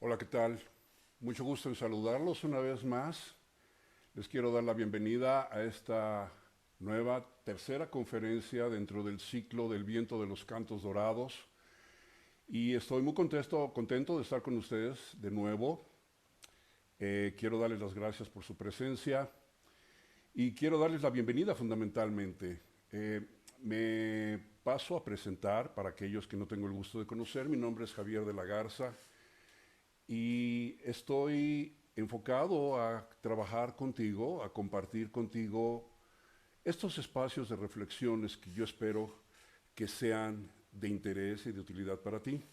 Hola, ¿qué tal? Mucho gusto en saludarlos una vez más. Les quiero dar la bienvenida a esta nueva tercera conferencia dentro del ciclo del viento de los cantos dorados. Y estoy muy contento de estar con ustedes de nuevo. Quiero darles las gracias por su presencia y quiero darles la bienvenida fundamentalmente. Me paso a presentar para aquellos que no tengo el gusto de conocer. Mi nombre es Javier de la Garza y estoy enfocado a trabajar contigo, a compartir contigo estos espacios de reflexiones que yo espero que sean de interés y de utilidad para ti.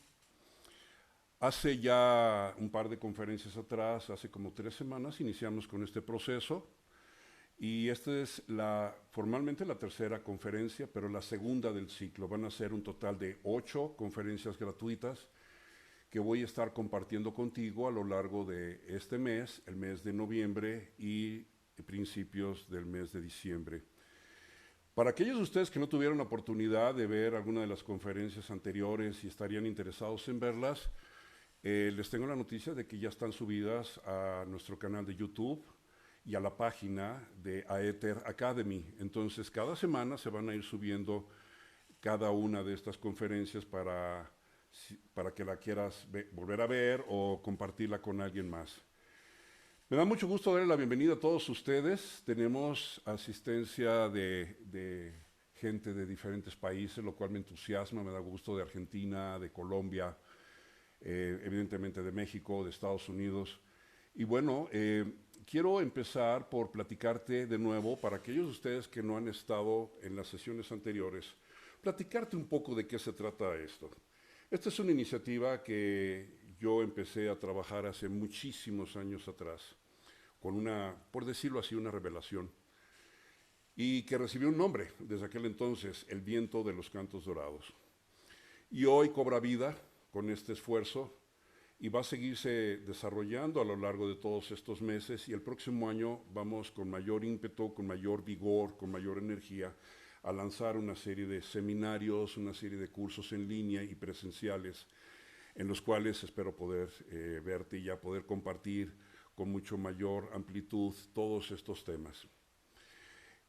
Hace ya un par de conferencias atrás, hace como 3 semanas, iniciamos con este proceso y esta es formalmente la tercera conferencia, pero la segunda del ciclo. Van a ser un total de 8 conferencias gratuitas que voy a estar compartiendo contigo a lo largo de este mes, el mes de noviembre y principios del mes de diciembre. Para aquellos de ustedes que no tuvieron la oportunidad de ver alguna de las conferencias anteriores y estarían interesados en verlas, les tengo la noticia de que ya están subidas a nuestro canal de YouTube y a la página de Aether Academy. Entonces, cada semana se van a ir subiendo cada una de estas conferencias para que la quieras volver a ver o compartirla con alguien más. Me da mucho gusto darle la bienvenida a todos ustedes. Tenemos asistencia de gente de diferentes países, lo cual me entusiasma, me da gusto, de Argentina, de Colombia, evidentemente de México, de Estados Unidos. Y bueno, quiero empezar por platicarte de nuevo, para aquellos de ustedes que no han estado en las sesiones anteriores, platicarte un poco de qué se trata esto. Esta es una iniciativa que yo empecé a trabajar hace muchísimos años atrás, con una, por decirlo así, una revelación, y que recibió un nombre desde aquel entonces, el viento de los cantos dorados. Y hoy cobra vida con este esfuerzo y va a seguirse desarrollando a lo largo de todos estos meses, y el próximo año vamos con mayor ímpetu, con mayor vigor, con mayor energía a lanzar una serie de seminarios, una serie de cursos en línea y presenciales en los cuales espero poder verte y ya poder compartir con mucho mayor amplitud todos estos temas.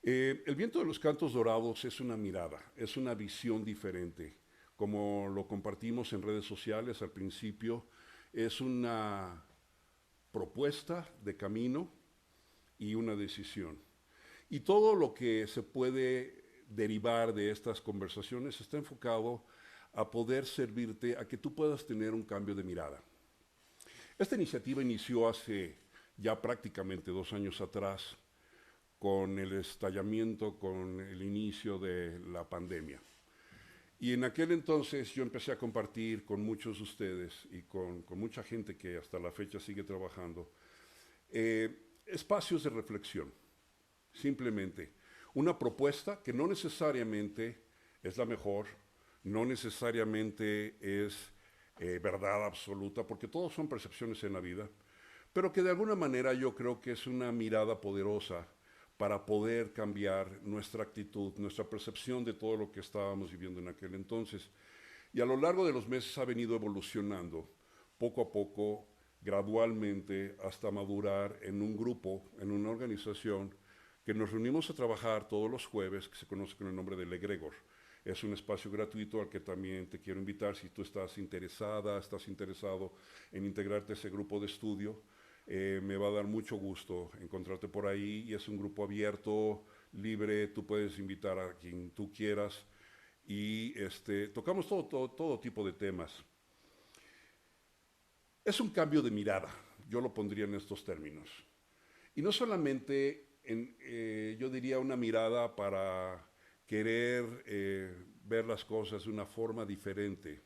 El viento de los cantos dorados es una mirada, es una visión diferente. Como lo compartimos en redes sociales al principio, es una propuesta de camino y una decisión. Y todo lo que se puede derivar de estas conversaciones está enfocado a poder servirte a que tú puedas tener un cambio de mirada. Esta iniciativa inició hace ya prácticamente 2 años atrás, con el estallamiento, con el inicio de la pandemia. Y en aquel entonces yo empecé a compartir con muchos de ustedes y con mucha gente que hasta la fecha sigue trabajando, espacios de reflexión, simplemente. Una propuesta que no necesariamente es la mejor, no necesariamente es verdad absoluta, porque todos son percepciones en la vida, pero que de alguna manera yo creo que es una mirada poderosa para poder cambiar nuestra actitud, nuestra percepción de todo lo que estábamos viviendo en aquel entonces. Y a lo largo de los meses ha venido evolucionando, poco a poco, gradualmente, hasta madurar en un grupo, en una organización, que nos reunimos a trabajar todos los jueves, que se conoce con el nombre de Legregor. Es un espacio gratuito al que también te quiero invitar si tú estás interesada, estás interesado en integrarte a ese grupo de estudio. Me va a dar mucho gusto encontrarte por ahí, y es un grupo abierto, libre, tú puedes invitar a quien tú quieras y tocamos todo tipo de temas. Es un cambio de mirada, yo lo pondría en estos términos. Y no solamente yo diría una mirada para querer ver las cosas de una forma diferente.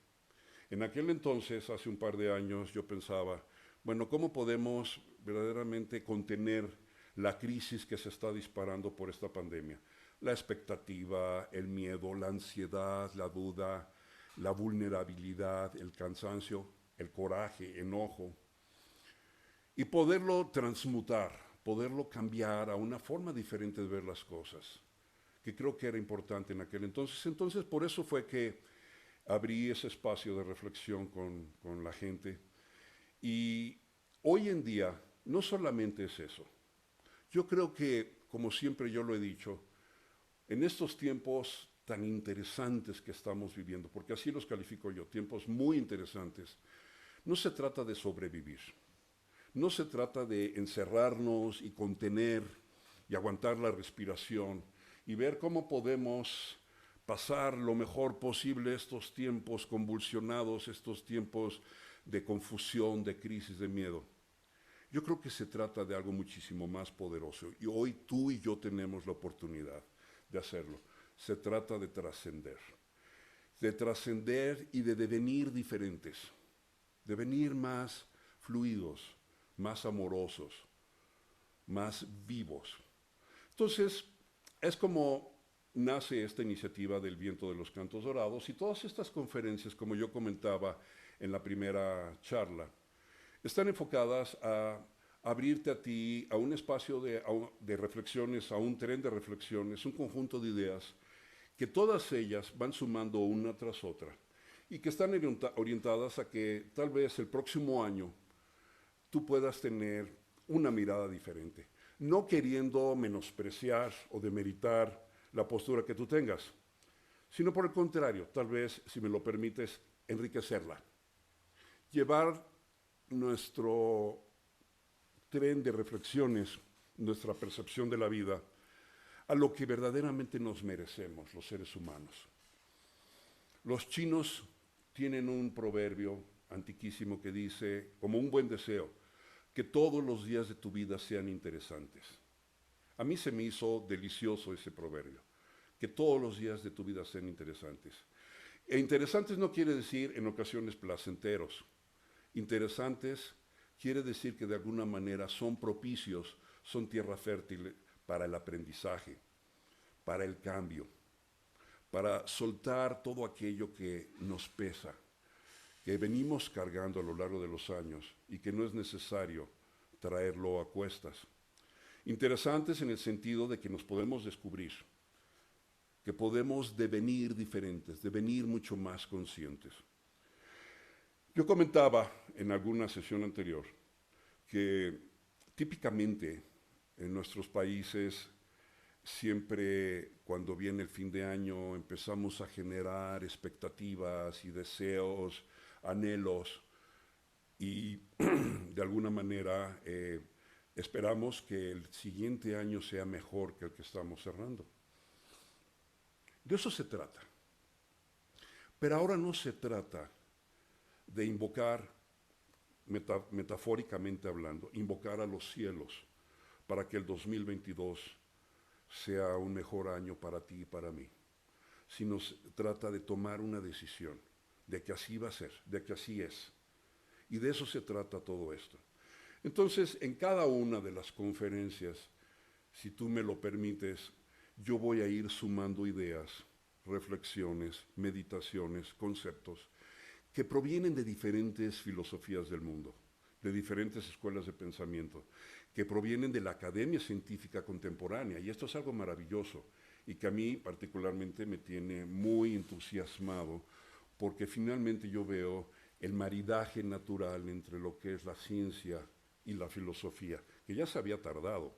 En aquel entonces, hace un par de años, yo pensaba, bueno, ¿cómo podemos verdaderamente contener la crisis que se está disparando por esta pandemia? La expectativa, el miedo, la ansiedad, la duda, la vulnerabilidad, el cansancio, el coraje, enojo, y poderlo transmutar, poderlo cambiar a una forma diferente de ver las cosas, que creo que era importante en aquel entonces. Entonces, por eso fue que abrí ese espacio de reflexión con la gente. Y hoy en día no solamente es eso. Yo creo que, como siempre yo lo he dicho, en estos tiempos tan interesantes que estamos viviendo, porque así los califico yo, tiempos muy interesantes, no se trata de sobrevivir, no se trata de encerrarnos y contener y aguantar la respiración y ver cómo podemos pasar lo mejor posible estos tiempos convulsionados, estos tiempos de confusión, de crisis, de miedo. Yo creo que se trata de algo muchísimo más poderoso y hoy tú y yo tenemos la oportunidad de hacerlo. Se trata de trascender y de devenir diferentes, devenir más fluidos, más amorosos, más vivos. Entonces, es como nace esta iniciativa del Viento de los Cantos Dorados y todas estas conferencias, como yo comentaba en la primera charla, están enfocadas a abrirte a ti a un espacio de reflexiones, a un tren de reflexiones, un conjunto de ideas que todas ellas van sumando una tras otra y que están orientadas a que tal vez el próximo año tú puedas tener una mirada diferente, no queriendo menospreciar o demeritar la postura que tú tengas, sino por el contrario, tal vez, si me lo permites, enriquecerla, llevar nuestro tren de reflexiones, nuestra percepción de la vida, a lo que verdaderamente nos merecemos los seres humanos. Los chinos tienen un proverbio antiquísimo que dice, como un buen deseo, que todos los días de tu vida sean interesantes. A mí se me hizo delicioso ese proverbio, que todos los días de tu vida sean interesantes. E interesantes no quiere decir en ocasiones placenteros. Interesantes quiere decir que de alguna manera son propicios, son tierra fértil para el aprendizaje, para el cambio, para soltar todo aquello que nos pesa, que venimos cargando a lo largo de los años y que no es necesario traerlo a cuestas. Interesantes en el sentido de que nos podemos descubrir, que podemos devenir diferentes, devenir mucho más conscientes. Yo comentaba en alguna sesión anterior que típicamente en nuestros países siempre cuando viene el fin de año empezamos a generar expectativas y deseos, anhelos y de alguna manera esperamos que el siguiente año sea mejor que el que estamos cerrando. De eso se trata. Pero ahora no se trata de invocar, metafóricamente hablando, invocar a los cielos para que el 2022 sea un mejor año para ti y para mí, sino se trata de tomar una decisión, de que así va a ser, de que así es. Y de eso se trata todo esto. Entonces, en cada una de las conferencias, si tú me lo permites, yo voy a ir sumando ideas, reflexiones, meditaciones, conceptos, que provienen de diferentes filosofías del mundo, de diferentes escuelas de pensamiento, que provienen de la academia científica contemporánea, y esto es algo maravilloso, y que a mí particularmente me tiene muy entusiasmado, porque finalmente yo veo el maridaje natural entre lo que es la ciencia y la filosofía, que ya se había tardado,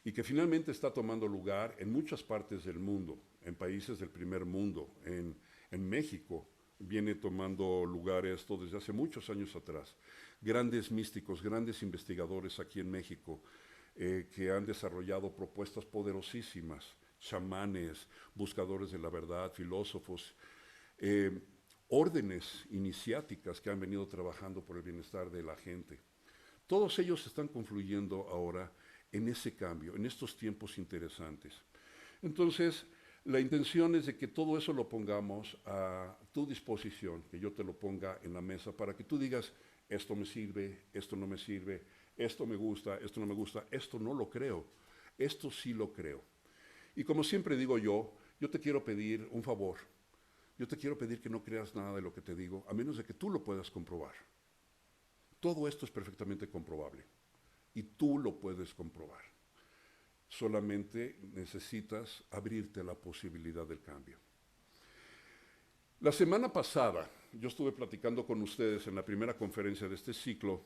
y que finalmente está tomando lugar en muchas partes del mundo, en países del primer mundo, en México, viene tomando lugar esto desde hace muchos años atrás. Grandes místicos, grandes investigadores aquí en México que han desarrollado propuestas poderosísimas, chamanes, buscadores de la verdad, filósofos, órdenes iniciáticas que han venido trabajando por el bienestar de la gente. Todos ellos están confluyendo ahora en ese cambio, en estos tiempos interesantes. Entonces, la intención es de que todo eso lo pongamos a tu disposición, que yo te lo ponga en la mesa para que tú digas, esto me sirve, esto no me sirve, esto me gusta, esto no me gusta, esto no lo creo, esto sí lo creo. Y como siempre digo yo te quiero pedir un favor, yo te quiero pedir que no creas nada de lo que te digo, a menos de que tú lo puedas comprobar. Todo esto es perfectamente comprobable y tú lo puedes comprobar. Solamente necesitas abrirte a la posibilidad del cambio. La semana pasada yo estuve platicando con ustedes en la primera conferencia de este ciclo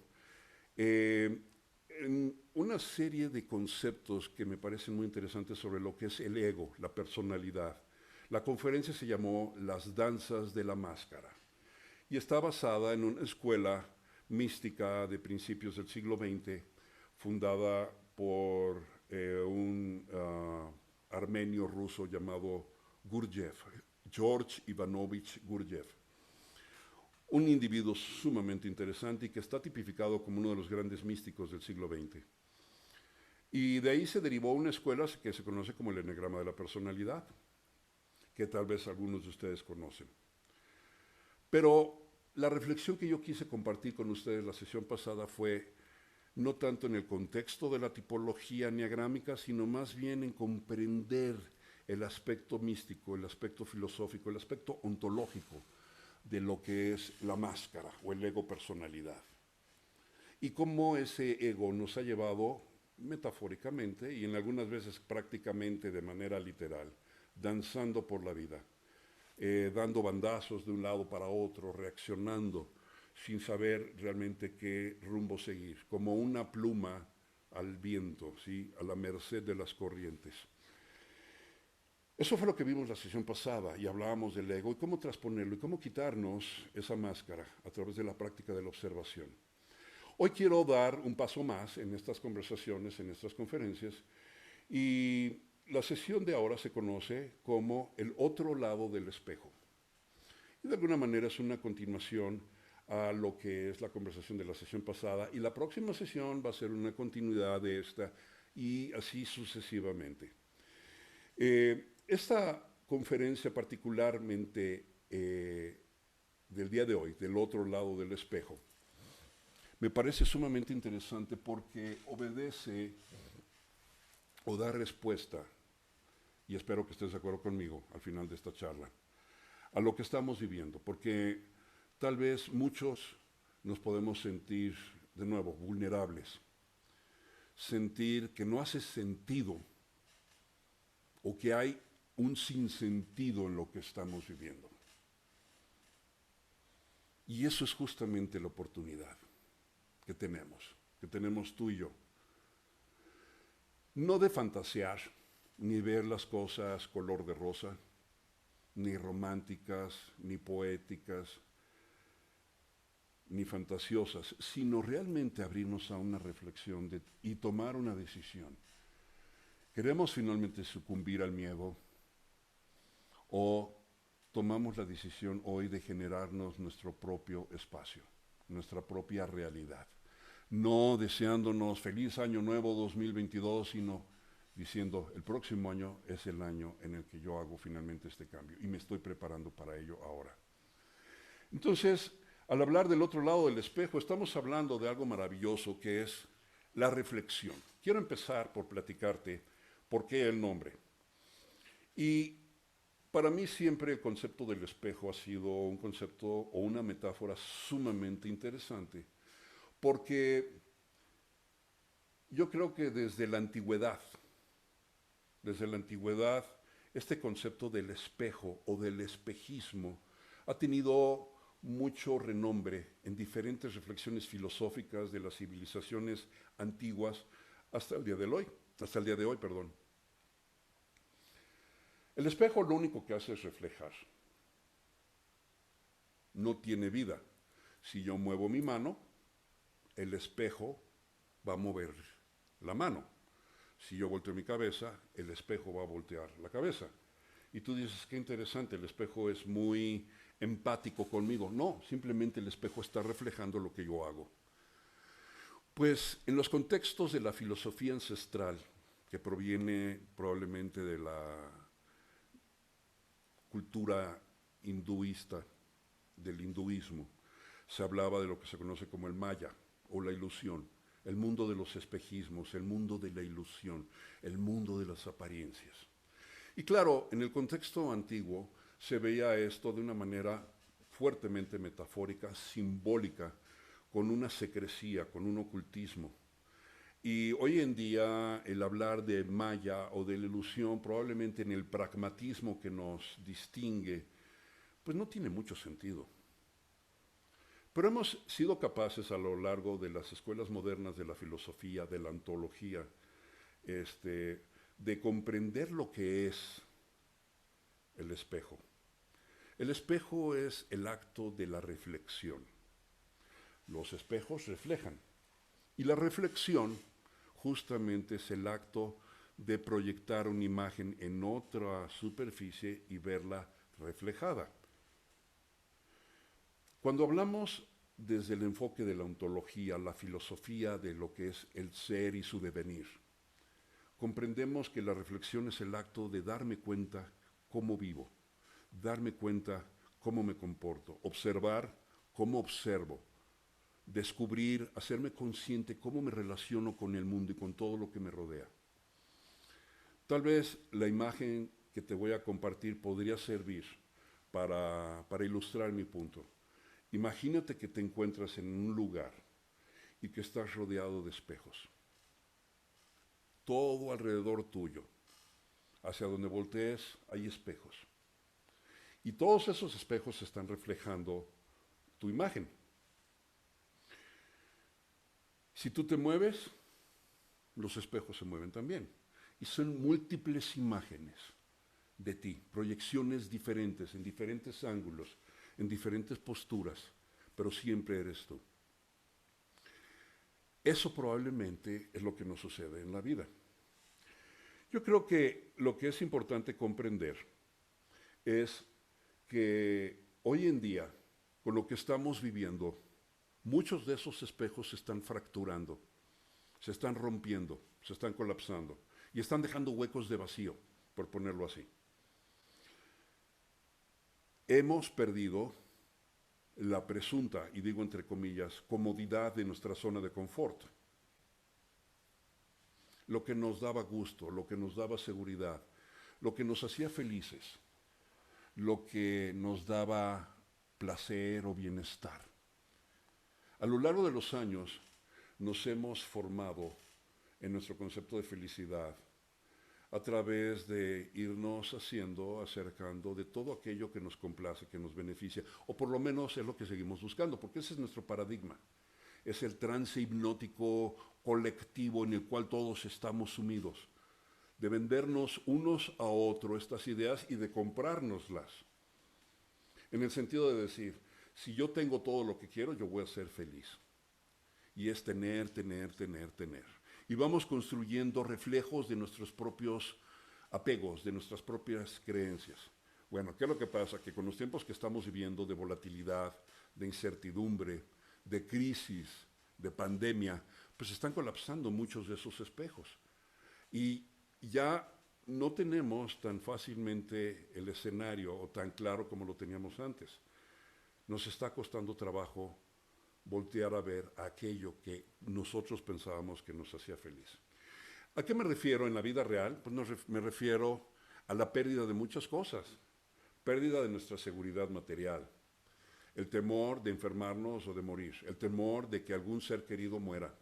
En una serie de conceptos que me parecen muy interesantes sobre lo que es el ego, la personalidad. La conferencia se llamó Las Danzas de la Máscara y está basada en una escuela mística de principios del siglo XX, fundada por un armenio ruso llamado Gurdjieff, George Ivanovich Gurdjieff. Un individuo sumamente interesante y que está tipificado como uno de los grandes místicos del siglo XX. Y de ahí se derivó una escuela que se conoce como el enegrama de la personalidad, que tal vez algunos de ustedes conocen. Pero la reflexión que yo quise compartir con ustedes la sesión pasada fue no tanto en el contexto de la tipología enneagrámica, sino más bien en comprender el aspecto místico, el aspecto filosófico, el aspecto ontológico de lo que es la máscara o el ego personalidad. Y cómo ese ego nos ha llevado metafóricamente y en algunas veces prácticamente de manera literal, danzando por la vida, dando bandazos de un lado para otro, reaccionando sin saber realmente qué rumbo seguir, como una pluma al viento, ¿sí? A la merced de las corrientes. Eso fue lo que vimos la sesión pasada y hablábamos del ego y cómo transponerlo y cómo quitarnos esa máscara a través de la práctica de la observación. Hoy quiero dar un paso más en estas conversaciones, en estas conferencias, y la sesión de ahora se conoce como el otro lado del espejo. Y de alguna manera es una continuación a lo que es la conversación de la sesión pasada y la próxima sesión va a ser una continuidad de esta y así sucesivamente. Esta conferencia particularmente del día de hoy, del otro lado del espejo, me parece sumamente interesante porque obedece o da respuesta, y espero que estés de acuerdo conmigo al final de esta charla, a lo que estamos viviendo, porque tal vez muchos nos podemos sentir, de nuevo, vulnerables, sentir que no hace sentido o que hay un sinsentido en lo que estamos viviendo. Y eso es justamente la oportunidad que tenemos tú y yo. No de fantasear, ni ver las cosas color de rosa, ni románticas, ni poéticas, ni fantasiosas, sino realmente abrirnos a una reflexión y tomar una decisión. ¿Queremos finalmente sucumbir al miedo o tomamos la decisión hoy de generarnos nuestro propio espacio, nuestra propia realidad? No deseándonos feliz año nuevo 2022, sino diciendo el próximo año es el año en el que yo hago finalmente este cambio y me estoy preparando para ello ahora. Entonces, al hablar del otro lado del espejo, estamos hablando de algo maravilloso que es la reflexión. Quiero empezar por platicarte por qué el nombre. Y para mí siempre el concepto del espejo ha sido un concepto o una metáfora sumamente interesante, porque yo creo que desde la antigüedad, este concepto del espejo o del espejismo ha tenido mucho renombre en diferentes reflexiones filosóficas de las civilizaciones antiguas hasta el día de hoy. El espejo lo único que hace es reflejar. No tiene vida. Si yo muevo mi mano, el espejo va a mover la mano. Si yo volteo mi cabeza, el espejo va a voltear la cabeza. Y tú dices, qué interesante, el espejo es muy empático conmigo. No, simplemente el espejo está reflejando lo que yo hago. Pues en los contextos de la filosofía ancestral, que proviene probablemente de la cultura hinduista, del hinduismo, se hablaba de lo que se conoce como el maya o la ilusión, el mundo de los espejismos, el mundo de la ilusión, el mundo de las apariencias. Y claro, en el contexto antiguo se veía esto de una manera fuertemente metafórica, simbólica, con una secrecía, con un ocultismo. Y hoy en día el hablar de maya o de la ilusión, probablemente en el pragmatismo que nos distingue, pues no tiene mucho sentido. Pero hemos sido capaces a lo largo de las escuelas modernas de la filosofía, de la ontología, de comprender lo que es el espejo. El espejo es el acto de la reflexión. Los espejos reflejan. Y la reflexión justamente es el acto de proyectar una imagen en otra superficie y verla reflejada. Cuando hablamos desde el enfoque de la ontología, la filosofía de lo que es el ser y su devenir, comprendemos que la reflexión es el acto de darme cuenta cómo vivo, darme cuenta cómo me comporto, observar cómo observo, descubrir, hacerme consciente cómo me relaciono con el mundo y con todo lo que me rodea. Tal vez la imagen que te voy a compartir podría servir para ilustrar mi punto. Imagínate que te encuentras en un lugar y que estás rodeado de espejos. Todo alrededor tuyo, hacia donde voltees, hay espejos. Y todos esos espejos están reflejando tu imagen. Si tú te mueves, los espejos se mueven también. Y son múltiples imágenes de ti, proyecciones diferentes, en diferentes ángulos, en diferentes posturas, pero siempre eres tú. Eso probablemente es lo que nos sucede en la vida. Yo creo que lo que es importante comprender es que hoy en día, con lo que estamos viviendo, muchos de esos espejos se están fracturando, se están rompiendo, se están colapsando y están dejando huecos de vacío, por ponerlo así. Hemos perdido la presunta, y digo entre comillas, comodidad de nuestra zona de confort. Lo que nos daba gusto, lo que nos daba seguridad, lo que nos hacía felices, lo que nos daba placer o bienestar. A lo largo de los años nos hemos formado en nuestro concepto de felicidad a través de irnos acercando de todo aquello que nos complace, que nos beneficia, o por lo menos es lo que seguimos buscando, porque ese es nuestro paradigma. Es el trance hipnótico colectivo en el cual todos estamos sumidos, de vendernos unos a otros estas ideas y de comprárnoslas. En el sentido de decir, si yo tengo todo lo que quiero, yo voy a ser feliz. Y es tener. Y vamos construyendo reflejos de nuestros propios apegos, de nuestras propias creencias. Bueno, ¿qué es lo que pasa? Que con los tiempos que estamos viviendo de volatilidad, de incertidumbre, de crisis, de pandemia, pues están colapsando muchos de esos espejos. Y ya no tenemos tan fácilmente el escenario o tan claro como lo teníamos antes. Nos está costando trabajo voltear a ver aquello que nosotros pensábamos que nos hacía feliz. ¿A qué me refiero en la vida real? Pues me refiero a la pérdida de muchas cosas. Pérdida de nuestra seguridad material, el temor de enfermarnos o de morir, el temor de que algún ser querido muera,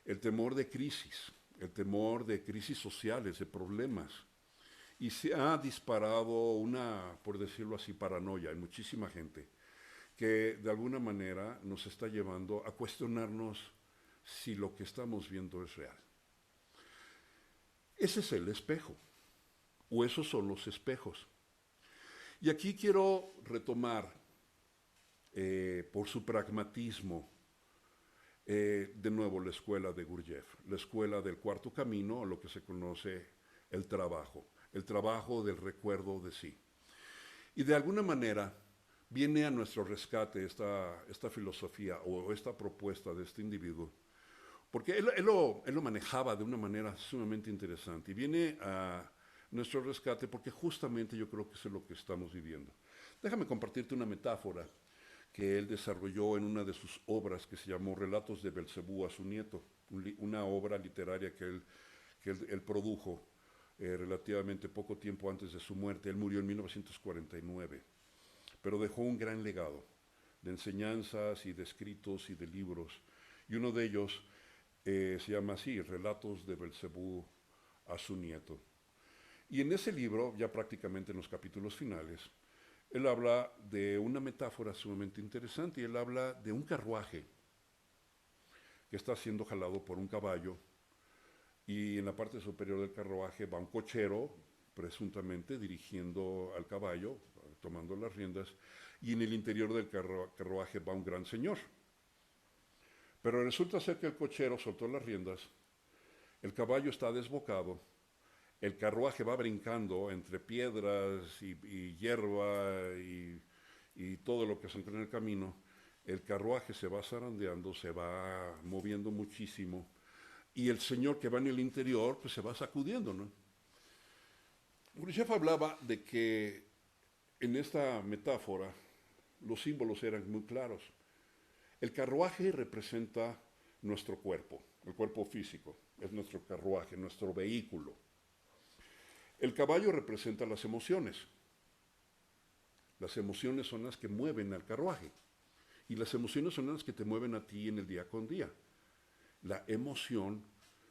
el temor de crisis, el temor de crisis sociales, de problemas. Y se ha disparado una, por decirlo así, paranoia en muchísima gente, que de alguna manera nos está llevando a cuestionarnos si lo que estamos viendo es real. Ese es el espejo, o esos son los espejos. Y aquí quiero retomar, por su pragmatismo, de nuevo la escuela de Gurdjieff, la escuela del cuarto camino, o lo que se conoce el trabajo del recuerdo de sí. Y de alguna manera viene a nuestro rescate esta filosofía o esta propuesta de este individuo, porque él lo manejaba de una manera sumamente interesante y viene a nuestro rescate porque justamente yo creo que eso es lo que estamos viviendo. Déjame compartirte una metáfora que él desarrolló en una de sus obras que se llamó Relatos de Belcebú a su nieto, una obra literaria que él produjo relativamente poco tiempo antes de su muerte. Él murió en 1949, pero dejó un gran legado de enseñanzas y de escritos y de libros, y uno de ellos se llama así, Relatos de Belcebú a su nieto. Y en ese libro, ya prácticamente en los capítulos finales, Él habla de una metáfora sumamente interesante y él habla de un carruaje que está siendo jalado por un caballo y en la parte superior del carruaje va un cochero, presuntamente dirigiendo al caballo, tomando las riendas, y en el interior del carruaje va un gran señor. Pero resulta ser que el cochero soltó las riendas, el caballo está desbocado, el carruaje va brincando entre piedras y hierba y todo lo que se encuentra en el camino. El carruaje se va zarandeando, se va moviendo muchísimo y el señor que va en el interior pues se va sacudiendo, ¿no? Gurdjieff hablaba de que en esta metáfora los símbolos eran muy claros. El carruaje representa nuestro cuerpo, el cuerpo físico, es nuestro carruaje, nuestro vehículo. El caballo representa las emociones. Las emociones son las que mueven al carruaje y las emociones son las que te mueven a ti en el día con día. La emoción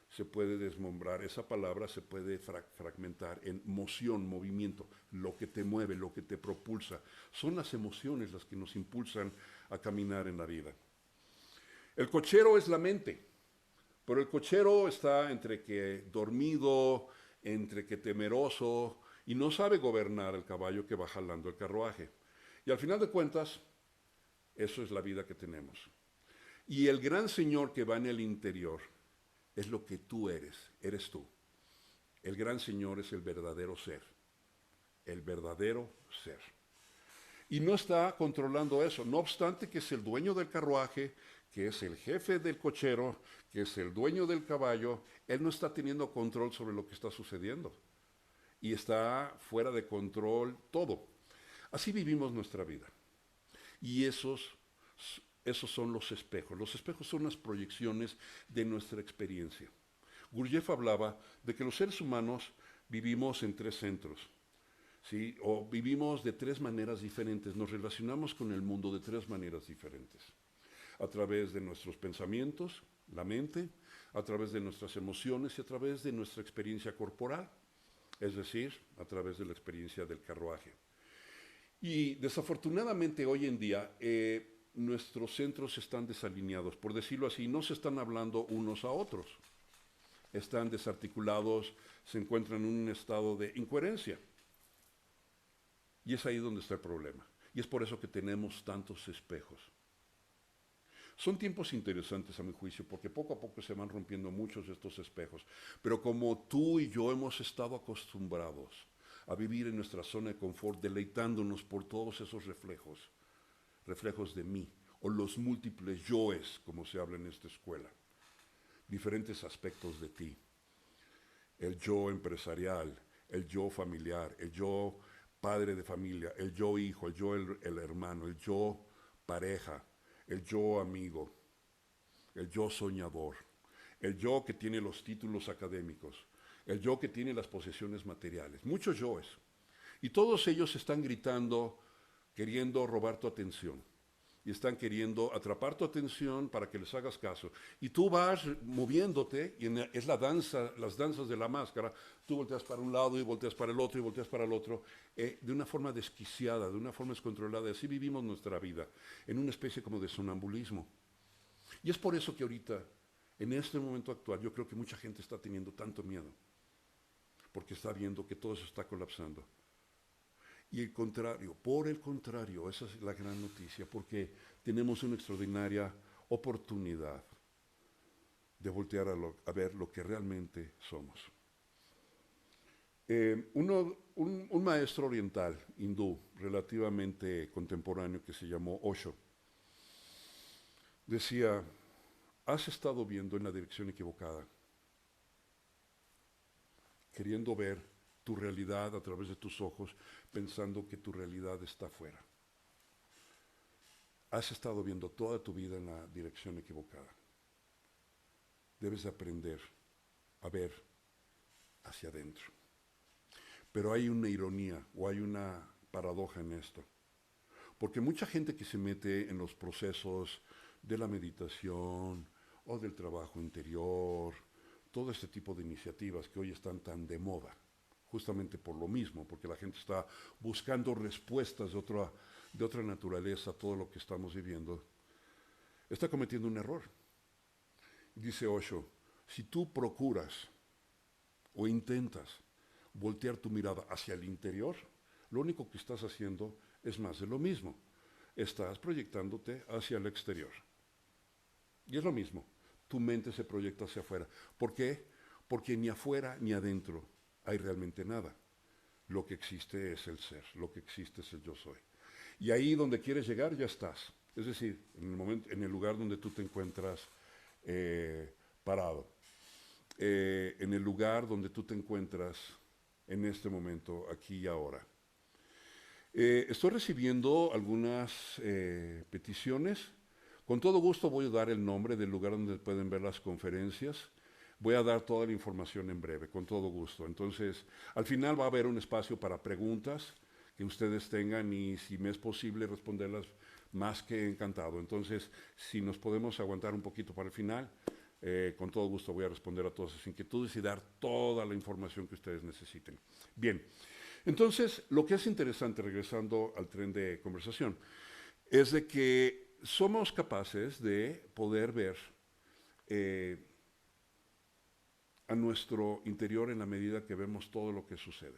se puede desmembrar, esa palabra se puede fragmentar en moción, movimiento, lo que te mueve, lo que te propulsa. Son las emociones las que nos impulsan a caminar en la vida. El cochero es la mente, pero el cochero está entre que dormido, entre que temeroso, y no sabe gobernar el caballo que va jalando el carruaje. Y al final de cuentas, eso es la vida que tenemos. Y el gran Señor que va en el interior es lo que tú eres tú. El gran Señor es el verdadero ser, el verdadero ser. Y no está controlando eso, no obstante que es el dueño del carruaje, que es el jefe del cochero, que es el dueño del caballo, él no está teniendo control sobre lo que está sucediendo. Y está fuera de control todo. Así vivimos nuestra vida. Y esos son los espejos. Los espejos son las proyecciones de nuestra experiencia. Gurdjieff hablaba de que los seres humanos vivimos en tres centros, ¿sí? O vivimos de tres maneras diferentes, nos relacionamos con el mundo de tres maneras diferentes. A través de nuestros pensamientos, la mente, a través de nuestras emociones y a través de nuestra experiencia corporal, es decir, a través de la experiencia del carruaje. Y desafortunadamente hoy en día nuestros centros están desalineados, por decirlo así, no se están hablando unos a otros, están desarticulados, se encuentran en un estado de incoherencia. Y es ahí donde está el problema. Y es por eso que tenemos tantos espejos. Son tiempos interesantes a mi juicio, porque poco a poco se van rompiendo muchos de estos espejos. Pero como tú y yo hemos estado acostumbrados a vivir en nuestra zona de confort, deleitándonos por todos esos reflejos, reflejos de mí, o los múltiples yoes, como se habla en esta escuela, diferentes aspectos de ti. El yo empresarial, el yo familiar, el yo padre de familia, el yo hijo, el yo el hermano, el yo pareja, el yo amigo, el yo soñador, el yo que tiene los títulos académicos, el yo que tiene las posesiones materiales, muchos yoes. Y todos ellos están gritando, queriendo robar tu atención. Y están queriendo atrapar tu atención para que les hagas caso. Y tú vas moviéndote, y es la danza, las danzas de la máscara. Tú volteas para un lado y volteas para el otro y volteas para el otro, de una forma desquiciada, de una forma descontrolada. Así vivimos nuestra vida, en una especie como de sonambulismo. Y es por eso que ahorita, en este momento actual, yo creo que mucha gente está teniendo tanto miedo, porque está viendo que todo eso está colapsando. Y el contrario, por el contrario, esa es la gran noticia, porque tenemos una extraordinaria oportunidad de voltear a ver lo que realmente somos. Un maestro oriental, hindú, relativamente contemporáneo, que se llamó Osho, decía, has estado viendo en la dirección equivocada, queriendo ver tu realidad a través de tus ojos, pensando que tu realidad está afuera. Has estado viendo toda tu vida en la dirección equivocada. Debes aprender a ver hacia adentro. Pero hay una ironía o hay una paradoja en esto. Porque mucha gente que se mete en los procesos de la meditación o del trabajo interior, todo este tipo de iniciativas que hoy están tan de moda, justamente por lo mismo, porque la gente está buscando respuestas de otra naturaleza a todo lo que estamos viviendo, está cometiendo un error. Dice Osho, si tú procuras o intentas voltear tu mirada hacia el interior, lo único que estás haciendo es más de lo mismo. Estás proyectándote hacia el exterior. Y es lo mismo, tu mente se proyecta hacia afuera. ¿Por qué? Porque ni afuera ni adentro hay realmente nada. Lo que existe es el ser, lo que existe es el yo soy. Y ahí donde quieres llegar ya estás. Es decir, en el lugar donde tú te encuentras parado. En el lugar donde tú te encuentras en este momento, aquí y ahora. Estoy recibiendo algunas peticiones. Con todo gusto voy a dar el nombre del lugar donde pueden ver las conferencias. Voy a dar toda la información en breve, con todo gusto. Entonces, al final va a haber un espacio para preguntas que ustedes tengan y si me es posible responderlas, más que encantado. Entonces, si nos podemos aguantar un poquito para el final, con todo gusto voy a responder a todas sus inquietudes y dar toda la información que ustedes necesiten. Bien, entonces, lo que es interesante, regresando al tren de conversación, es de que somos capaces de poder ver a nuestro interior en la medida que vemos todo lo que sucede.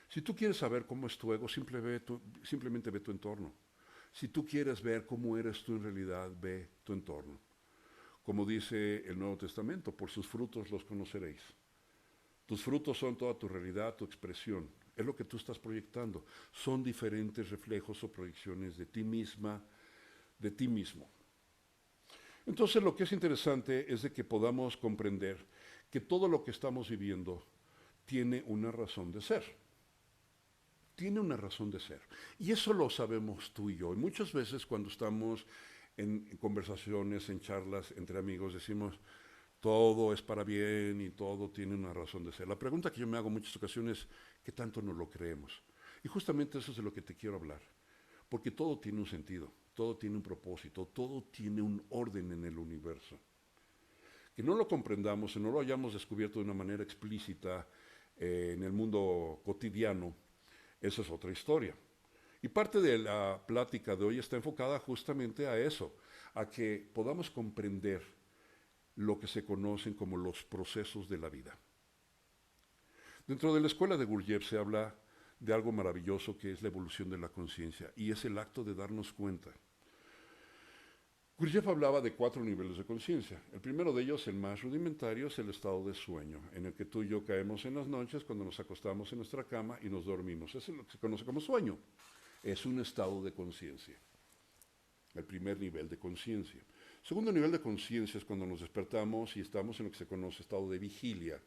Si tú quieres saber cómo es tu ego, simplemente ve tu entorno. Si tú quieres ver cómo eres tú en realidad, ve tu entorno. Como dice el Nuevo Testamento, por sus frutos los conoceréis. Tus frutos son toda tu realidad, tu expresión. Es lo que tú estás proyectando. Son diferentes reflejos o proyecciones de ti misma, de ti mismo. Entonces lo que es interesante es de que podamos comprender que todo lo que estamos viviendo tiene una razón de ser. Tiene una razón de ser. Y eso lo sabemos tú y yo. Y muchas veces cuando estamos en conversaciones, en charlas entre amigos, decimos, todo es para bien y todo tiene una razón de ser. La pregunta que yo me hago en muchas ocasiones, ¿qué tanto nos lo creemos? Y justamente eso es de lo que te quiero hablar. Porque todo tiene un sentido, todo tiene un propósito, todo tiene un orden en el universo. Que no lo comprendamos, y no lo hayamos descubierto de una manera explícita en el mundo cotidiano, esa es otra historia. Y parte de la plática de hoy está enfocada justamente a eso, a que podamos comprender lo que se conocen como los procesos de la vida. Dentro de la escuela de Gurdjieff se habla de algo maravilloso que es la evolución de la conciencia, y es el acto de darnos cuenta. Gurdjieff hablaba de 4 niveles de conciencia. El primero de ellos, el más rudimentario, es el estado de sueño, en el que tú y yo caemos en las noches cuando nos acostamos en nuestra cama y nos dormimos. Eso es lo que se conoce como sueño. Es un estado de conciencia. El primer nivel de conciencia. Segundo nivel de conciencia es cuando nos despertamos y estamos en lo que se conoce estado de vigilia.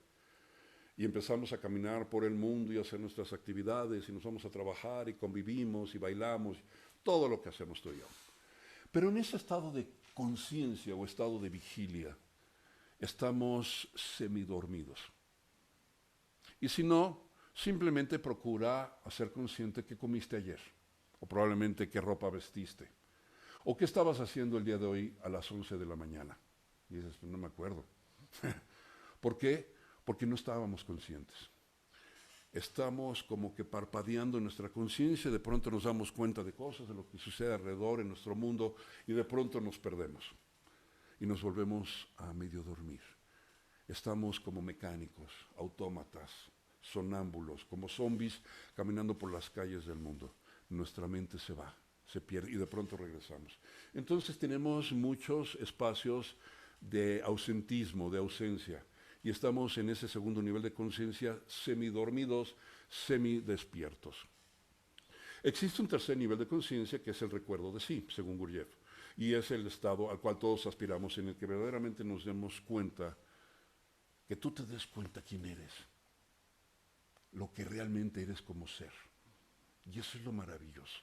Y empezamos a caminar por el mundo y a hacer nuestras actividades y nos vamos a trabajar y convivimos y bailamos, todo lo que hacemos tú y yo. Pero en ese estado de conciencia o estado de vigilia, estamos semidormidos. Y si no, simplemente procura hacer consciente qué comiste ayer, o probablemente qué ropa vestiste, o qué estabas haciendo el día de hoy a las 11 de la mañana. Y dices, pues no me acuerdo. ¿Por qué? Porque no estábamos conscientes. Estamos como que parpadeando en nuestra conciencia, de pronto nos damos cuenta de cosas, de lo que sucede alrededor en nuestro mundo, y de pronto nos perdemos. Y nos volvemos a medio dormir. Estamos como mecánicos, autómatas, sonámbulos, como zombies caminando por las calles del mundo. Nuestra mente se va, se pierde y de pronto regresamos. Entonces tenemos muchos espacios de ausentismo, de ausencia. Y estamos en ese segundo nivel de conciencia semidormidos, semidespiertos. Existe un tercer nivel de conciencia que es el recuerdo de sí, según Gurdjieff, y es el estado al cual todos aspiramos, en el que verdaderamente nos demos cuenta, que tú te des cuenta quién eres, lo que realmente eres como ser. Y eso es lo maravilloso.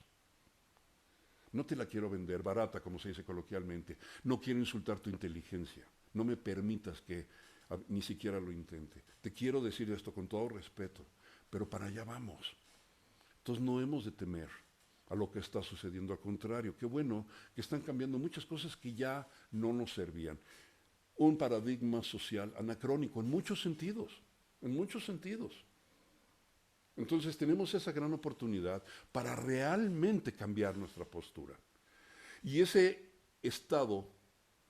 No te la quiero vender barata, como se dice coloquialmente. No quiero insultar tu inteligencia. No me permitas que ni siquiera lo intente. Te quiero decir esto con todo respeto, pero para allá vamos. Entonces no hemos de temer a lo que está sucediendo. Al contrario, qué bueno que están cambiando muchas cosas que ya no nos servían. Un paradigma social anacrónico en muchos sentidos, en muchos sentidos. Entonces tenemos esa gran oportunidad para realmente cambiar nuestra postura. Y ese estado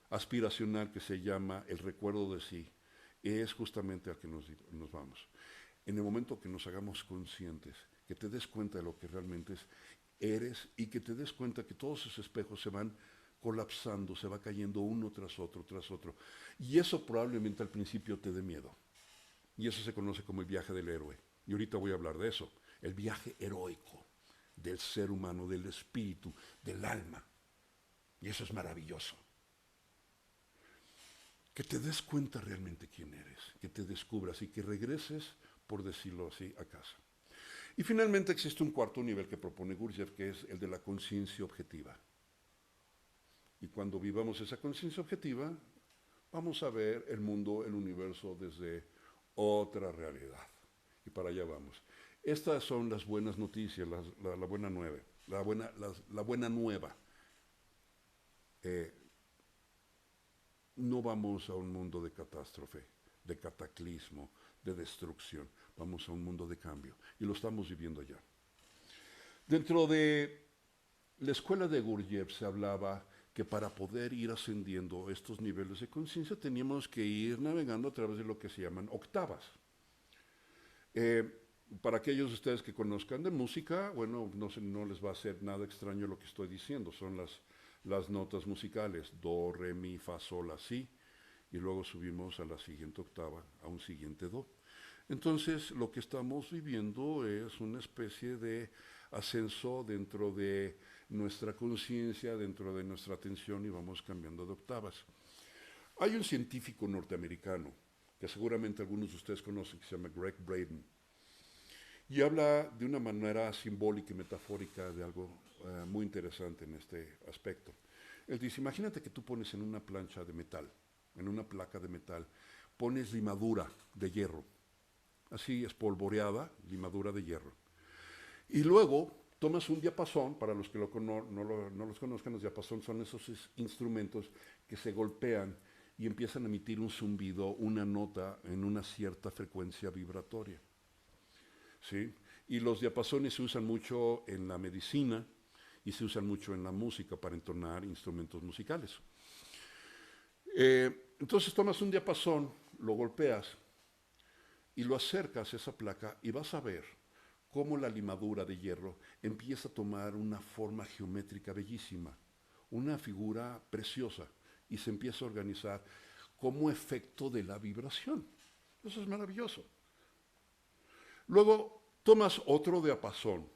aspiracional que se llama el recuerdo de sí es justamente al que nos vamos. En el momento que nos hagamos conscientes, que te des cuenta de lo que realmente eres y que te des cuenta que todos esos espejos se van colapsando, se va cayendo uno tras otro, tras otro. Y eso probablemente al principio te dé miedo. Y eso se conoce como el viaje del héroe. Y ahorita voy a hablar de eso. El viaje heroico del ser humano, del espíritu, del alma. Y eso es maravilloso. Que te des cuenta realmente quién eres, que te descubras y que regreses, por decirlo así, a casa. Y finalmente existe un cuarto nivel que propone Gurdjieff, que es el de la conciencia objetiva. Y cuando vivamos esa conciencia objetiva, vamos a ver el mundo, el universo desde otra realidad. Y para allá vamos. Estas son las buenas noticias, la buena nueva. La buena nueva. No vamos a un mundo de catástrofe, de cataclismo, de destrucción. Vamos a un mundo de cambio. Y lo estamos viviendo ya. Dentro de la escuela de Gurdjieff se hablaba que para poder ir ascendiendo estos niveles de conciencia teníamos que ir navegando a través de lo que se llaman octavas. Para aquellos de ustedes que conozcan de música, bueno, no les va a hacer nada extraño lo que estoy diciendo. Son las notas musicales, do, re, mi, fa, sol, la, si, y luego subimos a la siguiente octava, a un siguiente do. Entonces, lo que estamos viviendo es una especie de ascenso dentro de nuestra conciencia, dentro de nuestra atención, y vamos cambiando de octavas. Hay un científico norteamericano, que seguramente algunos de ustedes conocen, que se llama Greg Braden, y habla de una manera simbólica y metafórica de algo muy interesante en este aspecto. Él dice, imagínate que tú pones en una plancha de metal, en una placa de metal, pones limadura de hierro, así espolvoreada, limadura de hierro. Y luego tomas un diapasón, para los que no los conozcan, los diapasón son esos instrumentos que se golpean y empiezan a emitir un zumbido, una nota en una cierta frecuencia vibratoria. ¿Sí? Y los diapasones se usan mucho en la medicina y se usan mucho en la música para entonar instrumentos musicales. Entonces tomas un diapasón, lo golpeas y lo acercas a esa placa y vas a ver cómo la limadura de hierro empieza a tomar una forma geométrica bellísima, una figura preciosa, y se empieza a organizar como efecto de la vibración. Eso es maravilloso. Luego tomas otro diapasón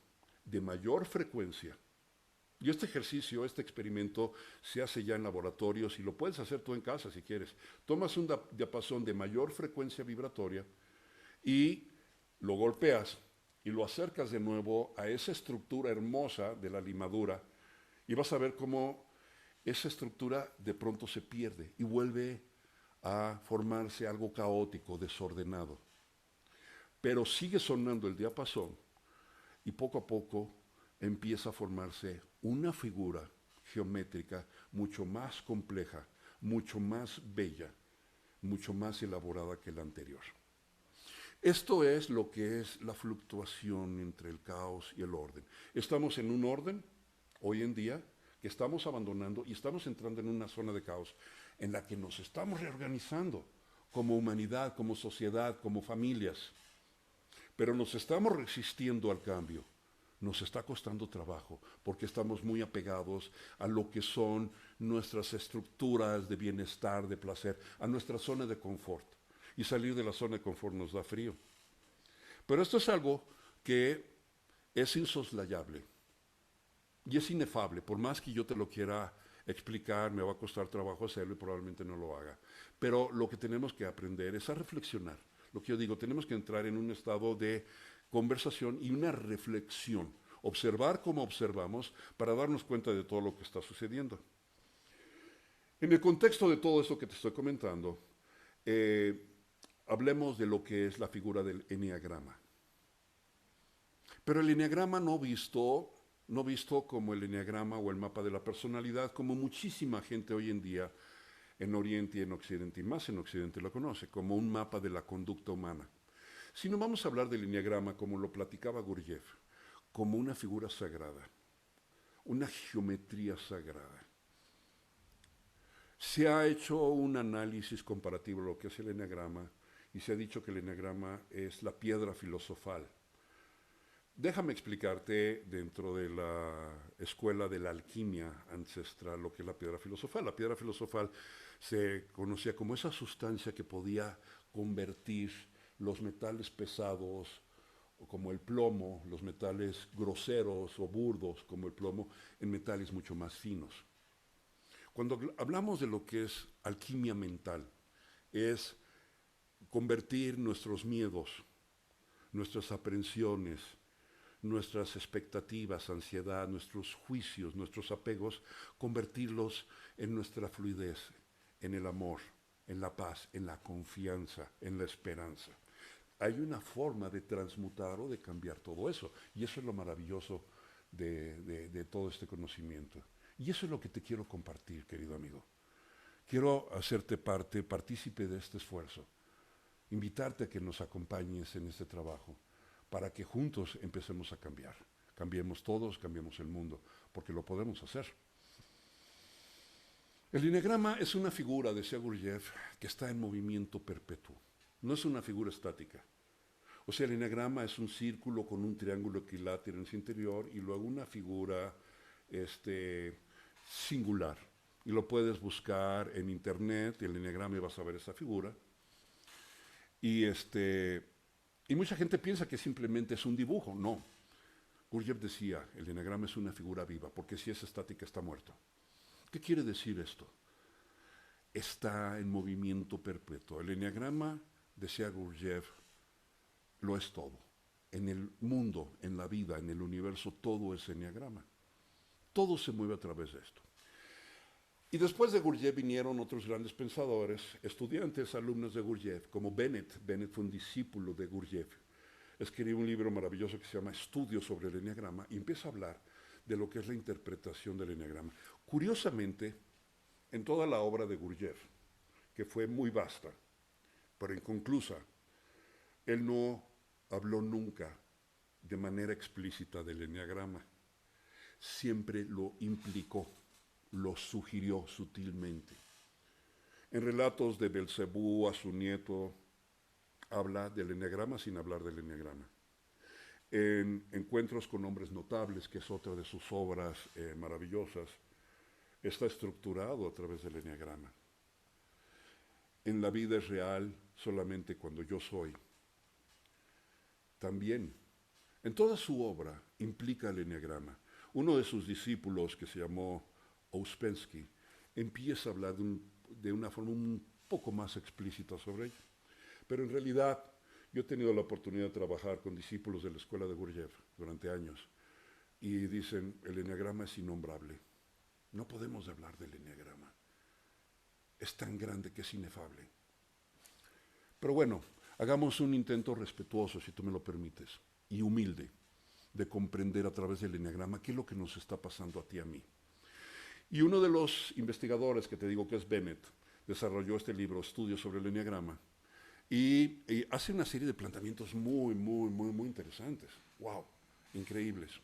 de mayor frecuencia, y este ejercicio, este experimento se hace ya en laboratorios y lo puedes hacer tú en casa si quieres. Tomas un diapasón de mayor frecuencia vibratoria y lo golpeas y lo acercas de nuevo a esa estructura hermosa de la limadura y vas a ver cómo esa estructura de pronto se pierde y vuelve a formarse algo caótico, desordenado. Pero sigue sonando el diapasón y poco a poco empieza a formarse una figura geométrica mucho más compleja, mucho más bella, mucho más elaborada que la anterior. Esto es lo que es la fluctuación entre el caos y el orden. Estamos en un orden, hoy en día, que estamos abandonando y estamos entrando en una zona de caos en la que nos estamos reorganizando como humanidad, como sociedad, como familias. Pero nos estamos resistiendo al cambio. Nos está costando trabajo porque estamos muy apegados a lo que son nuestras estructuras de bienestar, de placer, a nuestra zona de confort. Y salir de la zona de confort nos da frío. Pero esto es algo que es insoslayable y es inefable. Por más que yo te lo quiera explicar, me va a costar trabajo hacerlo y probablemente no lo haga. Pero lo que tenemos que aprender es a reflexionar. Lo que yo digo, tenemos que entrar en un estado de conversación y una reflexión, observar cómo observamos para darnos cuenta de todo lo que está sucediendo. En el contexto de todo esto que te estoy comentando, hablemos de lo que es la figura del eneagrama. Pero el eneagrama no visto como el eneagrama o el mapa de la personalidad, como muchísima gente hoy en día en Oriente y en Occidente, y más en Occidente lo conoce, como un mapa de la conducta humana, sino vamos a hablar del eneagrama como lo platicaba Gurdjieff, como una figura sagrada, una geometría sagrada. Se ha hecho un análisis comparativo de lo que es el eneagrama y se ha dicho que el eneagrama es la piedra filosofal. Déjame explicarte dentro de la escuela de la alquimia ancestral lo que es la piedra filosofal. La piedra filosofal se conocía como esa sustancia que podía convertir los metales pesados como el plomo, los metales groseros o burdos como el plomo, en metales mucho más finos. Cuando hablamos de lo que es alquimia mental, es convertir nuestros miedos, nuestras aprensiones, nuestras expectativas, ansiedad, nuestros juicios, nuestros apegos, convertirlos en nuestra fluidez, en el amor, en la paz, en la confianza, en la esperanza. Hay una forma de transmutar o de cambiar todo eso, y eso es lo maravilloso de todo este conocimiento. Y eso es lo que te quiero compartir, querido amigo. Quiero hacerte partícipe de este esfuerzo, invitarte a que nos acompañes en este trabajo, para que juntos empecemos a cambiar. Cambiemos todos, cambiemos el mundo, porque lo podemos hacer. El eneagrama es una figura, decía Gurdjieff, que está en movimiento perpetuo. No es una figura estática. O sea, el eneagrama es un círculo con un triángulo equilátero en su interior y luego una figura singular. Y lo puedes buscar en internet, el eneagrama, y vas a ver esa figura. Y mucha gente piensa que simplemente es un dibujo. No. Gurdjieff decía, el eneagrama es una figura viva, porque si es estática está muerto. ¿Qué quiere decir esto? Está en movimiento perpetuo. El eneagrama, decía Gurdjieff, lo es todo. En el mundo, en la vida, en el universo, todo es eneagrama. Todo se mueve a través de esto. Y después de Gurdjieff vinieron otros grandes pensadores, estudiantes, alumnos de Gurdjieff, como Bennett. Bennett fue un discípulo de Gurdjieff. Escribió un libro maravilloso que se llama Estudios sobre el eneagrama y empieza a hablar de lo que es la interpretación del eneagrama. Curiosamente, en toda la obra de Gurdjieff, que fue muy vasta, pero inconclusa, él no habló nunca de manera explícita del eneagrama. Siempre lo implicó, lo sugirió sutilmente. En relatos de Belcebú a su nieto, habla del eneagrama sin hablar del eneagrama. En Encuentros con hombres notables, que es otra de sus obras maravillosas, está estructurado a través del eneagrama. En La vida es real solamente cuando yo soy. También, en toda su obra implica el eneagrama. Uno de sus discípulos, que se llamó Ouspensky, empieza a hablar de una forma un poco más explícita sobre ello. Pero en realidad, yo he tenido la oportunidad de trabajar con discípulos de la escuela de Gurdjieff durante años y dicen, el eneagrama es innombrable. No podemos hablar del eneagrama. Es tan grande que es inefable. Pero bueno, hagamos un intento respetuoso, si tú me lo permites, y humilde, de comprender a través del eneagrama qué es lo que nos está pasando a ti y a mí. Y uno de los investigadores, que te digo que es Bennett, desarrolló este libro, Estudios sobre el eneagrama, y hace una serie de planteamientos muy interesantes. ¡Wow! Increíbles.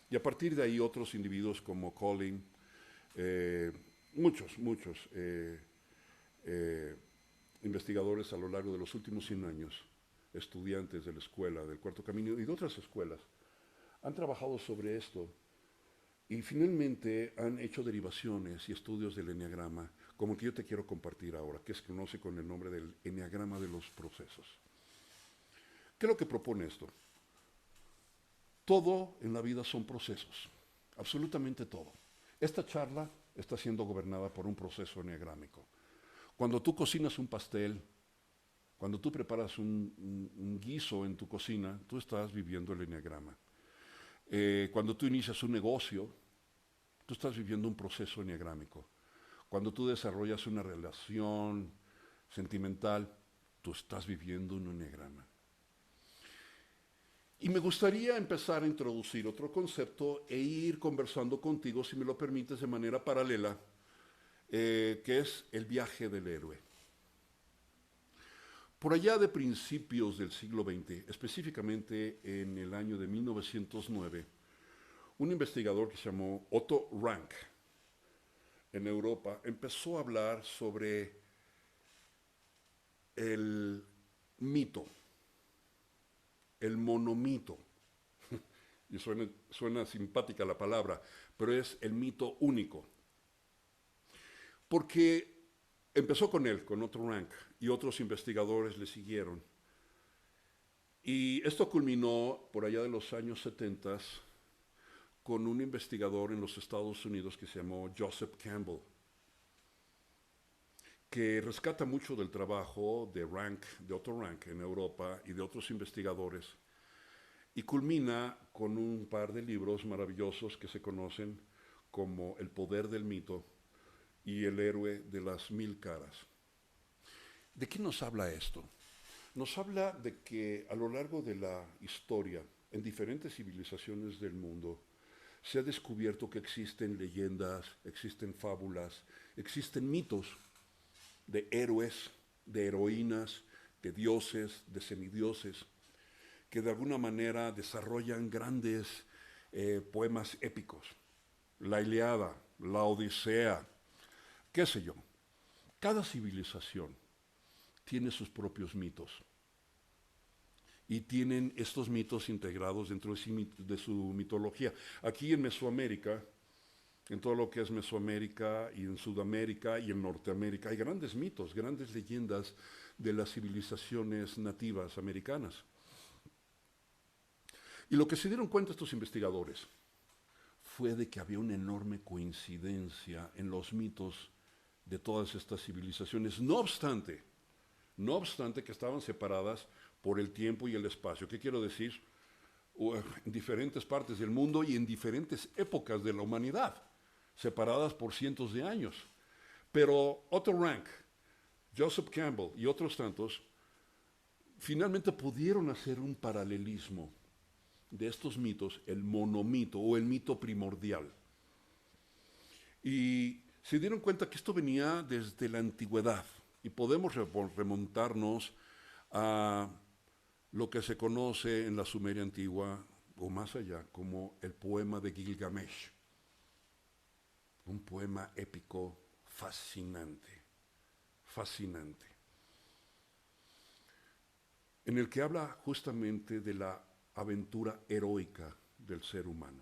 Y a partir de ahí otros individuos como Colin, muchos investigadores a lo largo de los últimos 100 años, estudiantes de la escuela, del Cuarto Camino y de otras escuelas, han trabajado sobre esto y finalmente han hecho derivaciones y estudios del eneagrama, como el que yo te quiero compartir ahora, que se conoce con el nombre del eneagrama de los procesos. ¿Qué es lo que propone esto? Todo en la vida son procesos, absolutamente todo. Esta charla está siendo gobernada por un proceso eneagrámico. Cuando tú cocinas un pastel, cuando tú preparas un guiso en tu cocina, tú estás viviendo el eneagrama. Cuando tú inicias un negocio, tú estás viviendo un proceso eneagrámico. Cuando tú desarrollas una relación sentimental, tú estás viviendo un eneagrama. Y me gustaría empezar a introducir otro concepto e ir conversando contigo, si me lo permites, de manera paralela, que es el viaje del héroe. Por allá de principios del siglo XX, específicamente en el año de 1909, un investigador que se llamó Otto Rank en Europa empezó a hablar sobre el mito, el monomito. Y suena simpática la palabra, pero es el mito único. Porque empezó con él, con Otto Rank, y otros investigadores le siguieron. Y esto culminó por allá de los años 70 con un investigador en los Estados Unidos que se llamó Joseph Campbell, que rescata mucho del trabajo de Rank, de Otto Rank en Europa y de otros investigadores, y culmina con un par de libros maravillosos que se conocen como El poder del mito y El héroe de las mil caras. ¿De qué nos habla esto? Nos habla de que a lo largo de la historia, en diferentes civilizaciones del mundo, se ha descubierto que existen leyendas, existen fábulas, existen mitos de héroes, de heroínas, de dioses, de semidioses, que de alguna manera desarrollan grandes poemas épicos. La Ilíada, la Odisea, qué sé yo. Cada civilización tiene sus propios mitos y tienen estos mitos integrados dentro de su mitología. Aquí en Mesoamérica, en todo lo que es Mesoamérica y en Sudamérica y en Norteamérica, hay grandes mitos, grandes leyendas de las civilizaciones nativas americanas. Y lo que se dieron cuenta estos investigadores fue de que había una enorme coincidencia en los mitos de todas estas civilizaciones, no obstante que estaban separadas por el tiempo y el espacio. ¿Qué quiero decir? En diferentes partes del mundo y en diferentes épocas de la humanidad, separadas por cientos de años. Pero Otto Rank, Joseph Campbell y otros tantos finalmente pudieron hacer un paralelismo de estos mitos, el monomito o el mito primordial. Y se dieron cuenta que esto venía desde la antigüedad y podemos remontarnos a lo que se conoce en la Sumeria antigua o más allá como el poema de Gilgamesh, un poema épico fascinante, fascinante, en el que habla justamente de la aventura heroica del ser humano,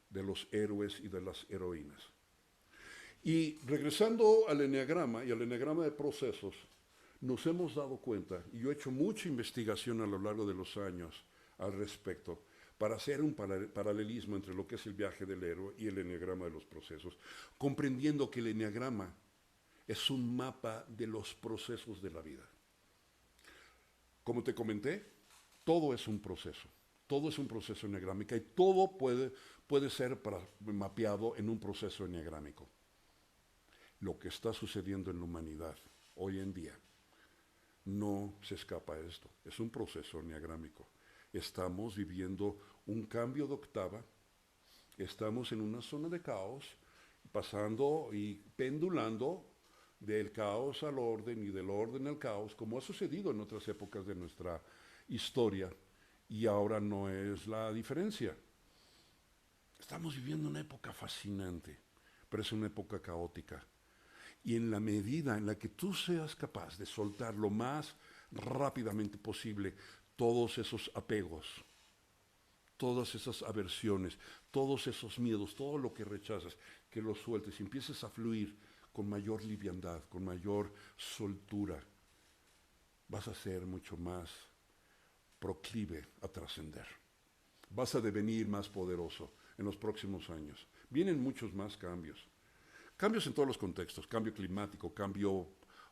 de los héroes y de las heroínas. Y regresando al eneagrama y al eneagrama de procesos, nos hemos dado cuenta, y yo he hecho mucha investigación a lo largo de los años al respecto, para hacer un paralelismo entre lo que es el viaje del héroe y el eneagrama de los procesos, comprendiendo que el eneagrama es un mapa de los procesos de la vida. Como te comenté, todo es un proceso. Todo es un proceso eneagrámico y todo puede ser mapeado en un proceso eneagrámico. Lo que está sucediendo en la humanidad hoy en día no se escapa a esto. Es un proceso eneagrámico. Estamos viviendo un cambio de octava. Estamos en una zona de caos, pasando y pendulando del caos al orden y del orden al caos, como ha sucedido en otras épocas de nuestra historia. Y ahora no es la diferencia. Estamos viviendo una época fascinante, pero es una época caótica. Y en la medida en la que tú seas capaz de soltar lo más rápidamente posible todos esos apegos, todas esas aversiones, todos esos miedos, todo lo que rechazas, que lo sueltes y empieces a fluir con mayor liviandad, con mayor soltura, vas a ser mucho más proclive a trascender. Vas a devenir más poderoso en los próximos años. Vienen muchos más cambios. Cambios en todos los contextos, cambio climático, cambio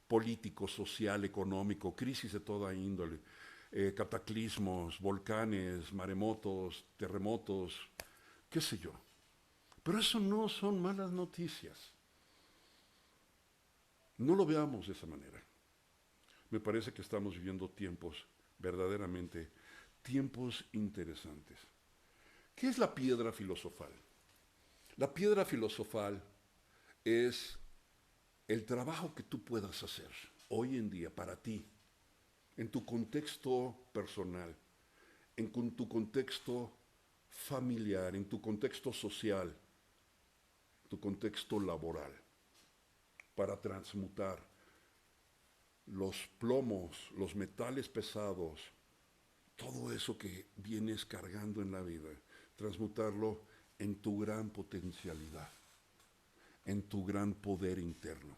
político, social, económico, crisis de toda índole, cataclismos, volcanes, maremotos, terremotos, qué sé yo. Pero eso no son malas noticias. No lo veamos de esa manera. Me parece que estamos viviendo tiempos verdaderamente, tiempos interesantes. ¿Qué es la piedra filosofal? La piedra filosofal es el trabajo que tú puedas hacer hoy en día para ti, en tu contexto personal, tu contexto familiar, en tu contexto social, tu contexto laboral, para transmutar los plomos, los metales pesados, todo eso que vienes cargando en la vida, transmutarlo en tu gran potencialidad, en tu gran poder interno.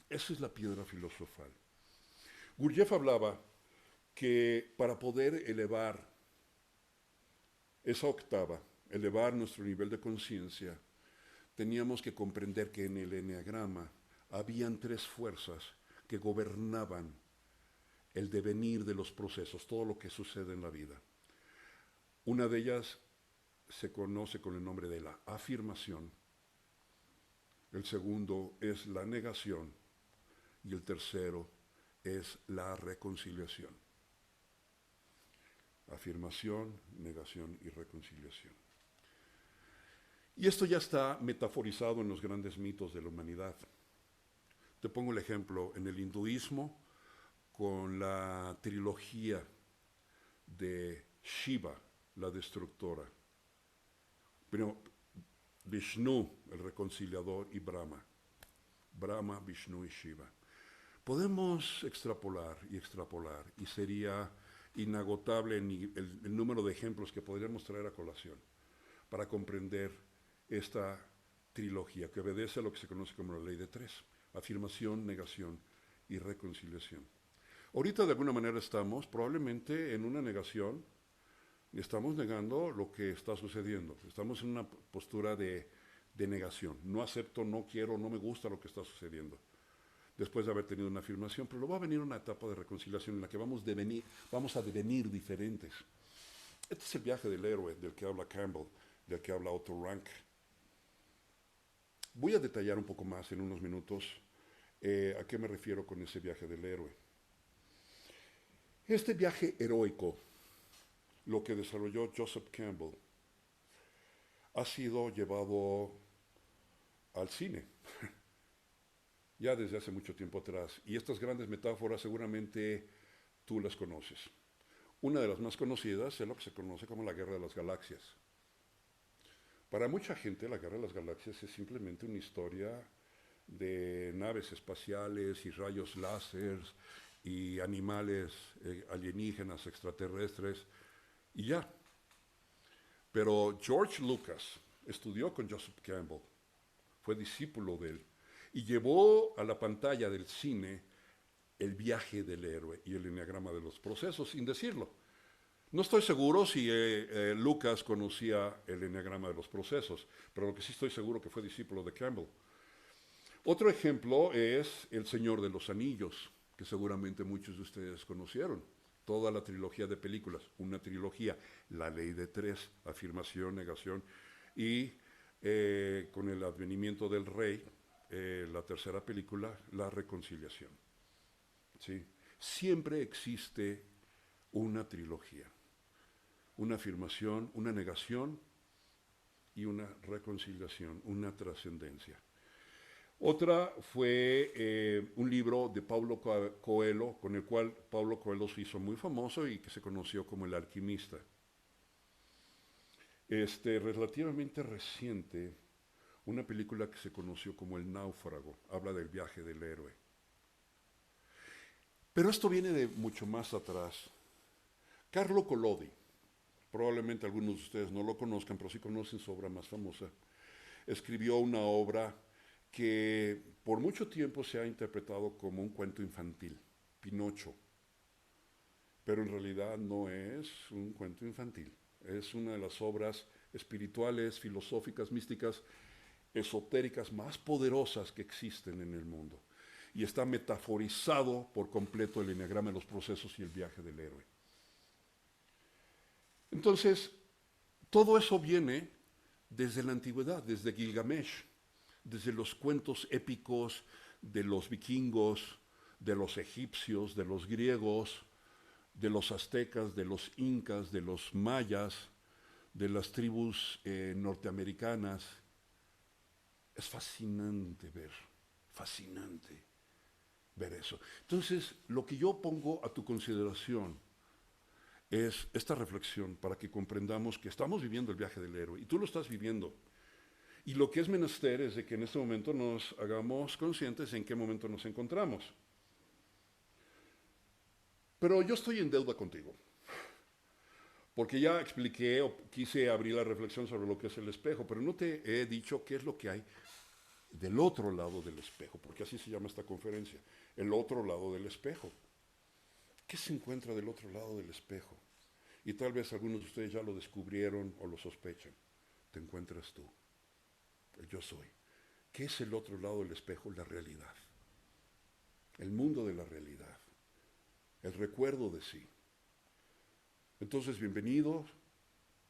Esa es la piedra filosofal. Gurdjieff hablaba que para poder elevar esa octava, elevar nuestro nivel de conciencia, teníamos que comprender que en el eneagrama habían tres fuerzas que gobernaban el devenir de los procesos, todo lo que sucede en la vida. Una de ellas se conoce con el nombre de la afirmación, el segundo es la negación y el tercero es la reconciliación. Afirmación, negación y reconciliación. Y esto ya está metaforizado en los grandes mitos de la humanidad. Te pongo el ejemplo, en el hinduismo, con la trilogía de Shiva, la destructora. Pero Vishnu, el reconciliador, y Brahma. Brahma, Vishnu y Shiva. Podemos extrapolar, y sería inagotable el número de ejemplos que podríamos traer a colación para comprender esta trilogía que obedece a lo que se conoce como la ley de tres: afirmación, negación y reconciliación. Ahorita de alguna manera estamos probablemente en una negación y estamos negando lo que está sucediendo. Estamos en una postura de negación. No acepto, no quiero, no me gusta lo que está sucediendo. Después de haber tenido una afirmación, pero luego va a venir una etapa de reconciliación en la que vamos a devenir diferentes. Este es el viaje del héroe del que habla Campbell, del que habla Otto Rank. Voy a detallar un poco más en unos minutos a qué me refiero con ese viaje del héroe. Este viaje heroico, lo que desarrolló Joseph Campbell, ha sido llevado al cine ya desde hace mucho tiempo atrás. Y estas grandes metáforas seguramente tú las conoces. Una de las más conocidas es lo que se conoce como la Guerra de las Galaxias. Para mucha gente la Guerra de las Galaxias es simplemente una historia de naves espaciales y rayos láser y animales alienígenas, extraterrestres, y ya. Pero George Lucas estudió con Joseph Campbell, fue discípulo de él, y llevó a la pantalla del cine el viaje del héroe y el eneagrama de los procesos, sin decirlo. No estoy seguro si Lucas conocía el eneagrama de los procesos, pero lo que sí estoy seguro que fue discípulo de Campbell. Otro ejemplo es El Señor de los Anillos, que seguramente muchos de ustedes conocieron. Toda la trilogía de películas, una trilogía, la ley de tres, afirmación, negación, y con el advenimiento del rey, la tercera película, la reconciliación. ¿Sí? Siempre existe una trilogía, una afirmación, una negación y una reconciliación, una trascendencia. Otra fue un libro de Paulo Coelho, con el cual Paulo Coelho se hizo muy famoso y que se conoció como El Alquimista. Relativamente reciente, una película que se conoció como El Náufrago, habla del viaje del héroe. Pero esto viene de mucho más atrás. Carlo Collodi, probablemente algunos de ustedes no lo conozcan, pero sí conocen su obra más famosa, escribió una obra que por mucho tiempo se ha interpretado como un cuento infantil, Pinocho, pero en realidad no es un cuento infantil, es una de las obras espirituales, filosóficas, místicas, esotéricas más poderosas que existen en el mundo, y está metaforizado por completo el eneagrama de los procesos y el viaje del héroe. Entonces, todo eso viene desde la antigüedad, desde Gilgamesh, desde los cuentos épicos de los vikingos, de los egipcios, de los griegos, de los aztecas, de los incas, de los mayas, de las tribus norteamericanas. Es fascinante ver, fascinante ver eso. Entonces, lo que yo pongo a tu consideración es esta reflexión para que comprendamos que estamos viviendo el viaje del héroe y tú lo estás viviendo. Y lo que es menester es de que en este momento nos hagamos conscientes en qué momento nos encontramos. Pero yo estoy en deuda contigo, porque ya expliqué o quise abrir la reflexión sobre lo que es el espejo, pero no te he dicho qué es lo que hay del otro lado del espejo, porque así se llama esta conferencia, el otro lado del espejo. ¿Qué se encuentra del otro lado del espejo? Y tal vez algunos de ustedes ya lo descubrieron o lo sospechan. Te encuentras tú, el yo soy. ¿Qué es el otro lado del espejo? La realidad. El mundo de la realidad. El recuerdo de sí. Entonces, bienvenido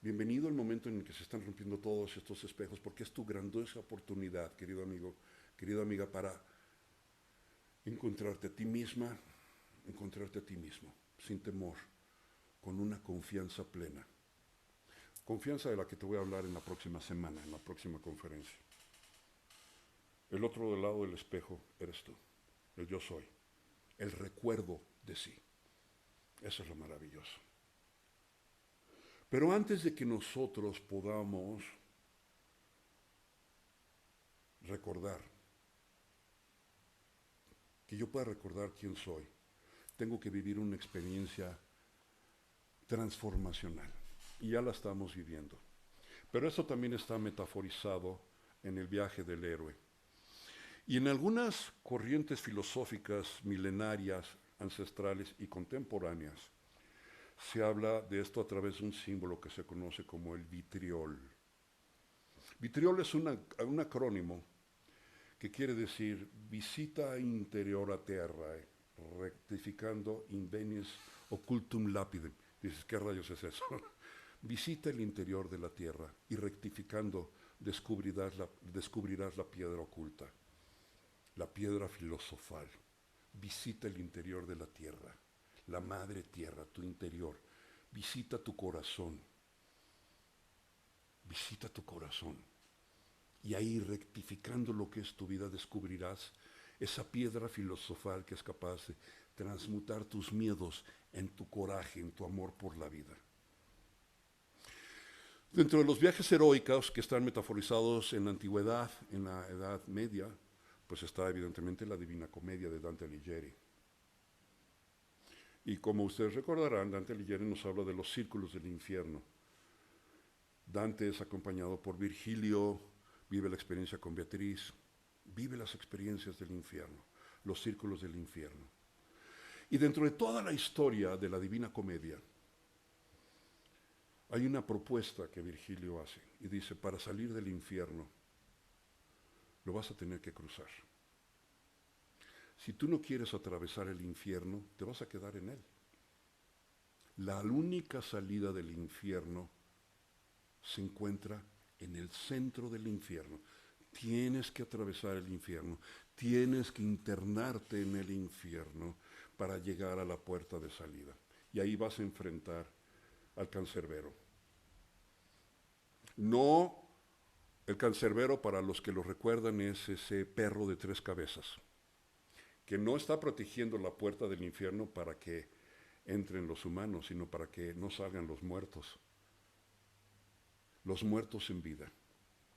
el momento en el que se están rompiendo todos estos espejos, porque es tu grandiosa oportunidad, querido amigo, querida amiga, para encontrarte a ti misma, encontrarte a ti mismo, sin temor, con una confianza plena. Confianza de la que te voy a hablar en la próxima semana, en la próxima conferencia. El otro lado del espejo eres tú, el yo soy, el recuerdo de sí. Eso es lo maravilloso. Pero antes de que nosotros podamos recordar, que yo pueda recordar quién soy, tengo que vivir una experiencia transformacional. Y ya la estamos viviendo. Pero eso también está metaforizado en el viaje del héroe. Y en algunas corrientes filosóficas milenarias, ancestrales y contemporáneas, se habla de esto a través de un símbolo que se conoce como el vitriol. Vitriol es un acrónimo que quiere decir visita interior a terrae, rectificando invenies occultum lapidem. Dices, ¿qué rayos es eso? Visita el interior de la tierra y rectificando descubrirás la piedra oculta, la piedra filosofal. Visita el interior de la tierra, la madre tierra, tu interior. Visita tu corazón. Visita tu corazón. Y ahí, rectificando lo que es tu vida, descubrirás esa piedra filosofal que es capaz de transmutar tus miedos en tu coraje, en tu amor por la vida. Dentro de los viajes heroicos que están metaforizados en la antigüedad, en la Edad Media, pues está evidentemente la Divina Comedia de Dante Alighieri. Y como ustedes recordarán, Dante Alighieri nos habla de los círculos del infierno. Dante es acompañado por Virgilio, vive la experiencia con Beatriz, vive las experiencias del infierno, los círculos del infierno. Y dentro de toda la historia de la Divina Comedia, hay una propuesta que Virgilio hace y dice, para salir del infierno, lo vas a tener que cruzar. Si tú no quieres atravesar el infierno, te vas a quedar en él. La única salida del infierno se encuentra en el centro del infierno. Tienes que atravesar el infierno, tienes que internarte en el infierno para llegar a la puerta de salida. Y ahí vas a enfrentar al cancerbero. No, el cancerbero, para los que lo recuerdan, es ese perro de 3 cabezas, que no está protegiendo la puerta del infierno para que entren los humanos, sino para que no salgan los muertos en vida,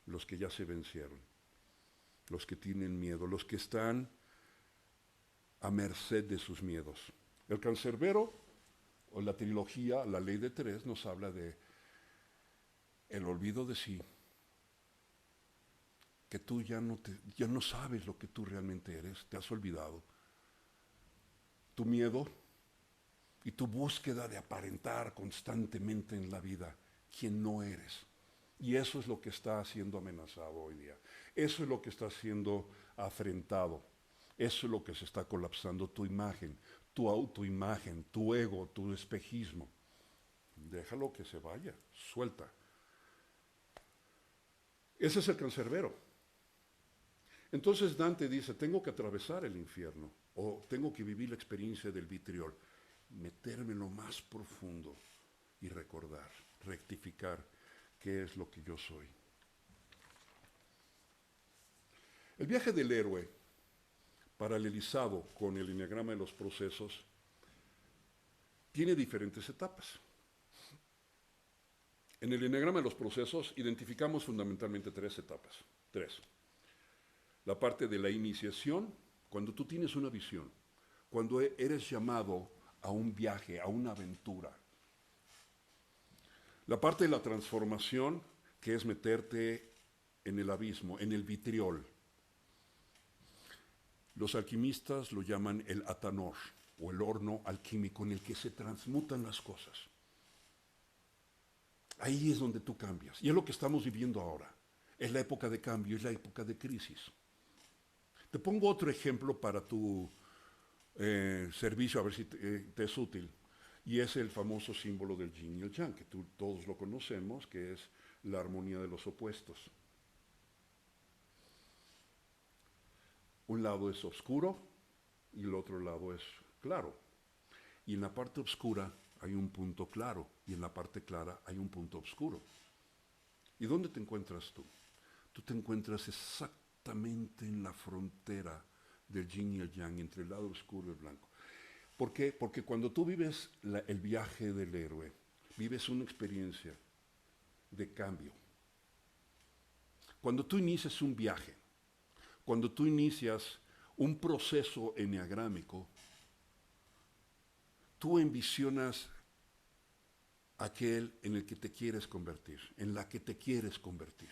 los que ya se vencieron, los que tienen miedo, los que están a merced de sus miedos. El cancerbero, o la trilogía, la ley de 3, nos habla de el olvido de sí, que tú ya no sabes lo que tú realmente eres, te has olvidado. Tu miedo y tu búsqueda de aparentar constantemente en la vida quien no eres. Y eso es lo que está siendo amenazado hoy día. Eso es lo que está siendo afrentado. Eso es lo que se está colapsando, tu imagen, tu autoimagen, tu ego, tu espejismo. Déjalo que se vaya, suelta. Ese es el cancerbero. Entonces Dante dice, tengo que atravesar el infierno, o tengo que vivir la experiencia del vitriol, meterme en lo más profundo y recordar, rectificar qué es lo que yo soy. El viaje del héroe paralelizado con el eneagrama de los procesos, tiene diferentes etapas. En el eneagrama de los procesos identificamos fundamentalmente tres etapas. Tres. La parte de la iniciación, cuando tú tienes una visión, cuando eres llamado a un viaje, a una aventura. La parte de la transformación, que es meterte en el abismo, en el vitriol. Los alquimistas lo llaman el atanor, o el horno alquímico en el que se transmutan las cosas. Ahí es donde tú cambias. Y es lo que estamos viviendo ahora. Es la época de cambio, es la época de crisis. Te pongo otro ejemplo para tu servicio, a ver si te es útil. Y es el famoso símbolo del yin y el yang, que todos lo conocemos, que es la armonía de los opuestos. Un lado es oscuro y el otro lado es claro. Y en la parte oscura hay un punto claro y en la parte clara hay un punto oscuro. ¿Y dónde te encuentras tú? Tú te encuentras exactamente en la frontera del yin y el yang, entre el lado oscuro y el blanco. ¿Por qué? Porque cuando tú vives el viaje del héroe, vives una experiencia de cambio. Cuando tú inicias un viaje, cuando tú inicias un proceso eneagrámico, tú envisionas aquel en el que te quieres convertir, en la que te quieres convertir.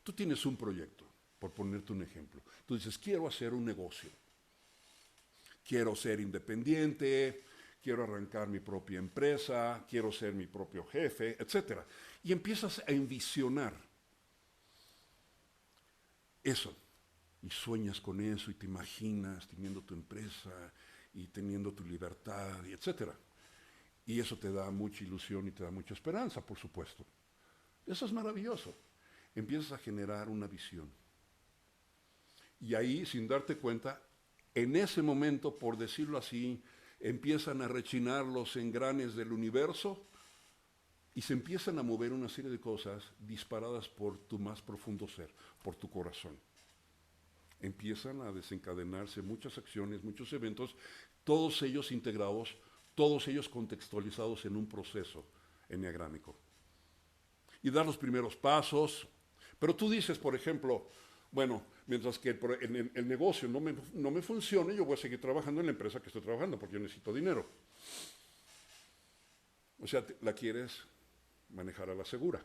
Tú tienes un proyecto, por ponerte un ejemplo. Tú dices, quiero hacer un negocio. Quiero ser independiente, quiero arrancar mi propia empresa, quiero ser mi propio jefe, etc. Y empiezas a envisionar eso. Y sueñas con eso y te imaginas teniendo tu empresa y teniendo tu libertad, y etc. Y eso te da mucha ilusión y te da mucha esperanza, por supuesto. Eso es maravilloso. Empiezas a generar una visión. Y ahí, sin darte cuenta, en ese momento, por decirlo así, empiezan a rechinar los engranes del universo y se empiezan a mover una serie de cosas disparadas por tu más profundo ser, por tu corazón. Empiezan a desencadenarse muchas acciones, muchos eventos, todos ellos integrados, todos ellos contextualizados en un proceso eneagrámico. Y dar los primeros pasos. Pero tú dices, por ejemplo, bueno, mientras que el negocio no me funcione, yo voy a seguir trabajando en la empresa que estoy trabajando porque yo necesito dinero. O sea, la quieres manejar a la segura.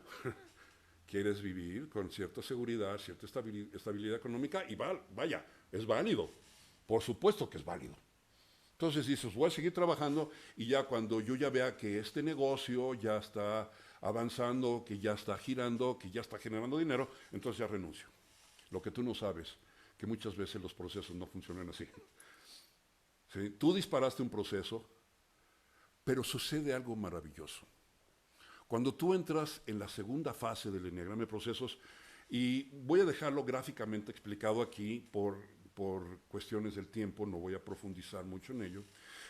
Quieres vivir con cierta seguridad, cierta estabilidad económica y vaya, es válido. Por supuesto que es válido. Entonces dices, voy a seguir trabajando y ya cuando yo ya vea que este negocio ya está avanzando, que ya está girando, que ya está generando dinero, entonces ya renuncio. Lo que tú no sabes, que muchas veces los procesos no funcionan así. ¿Sí? Tú disparaste un proceso, pero sucede algo maravilloso. Cuando tú entras en la segunda fase del eneagrama de procesos, y voy a dejarlo gráficamente explicado aquí por cuestiones del tiempo, no voy a profundizar mucho en ello,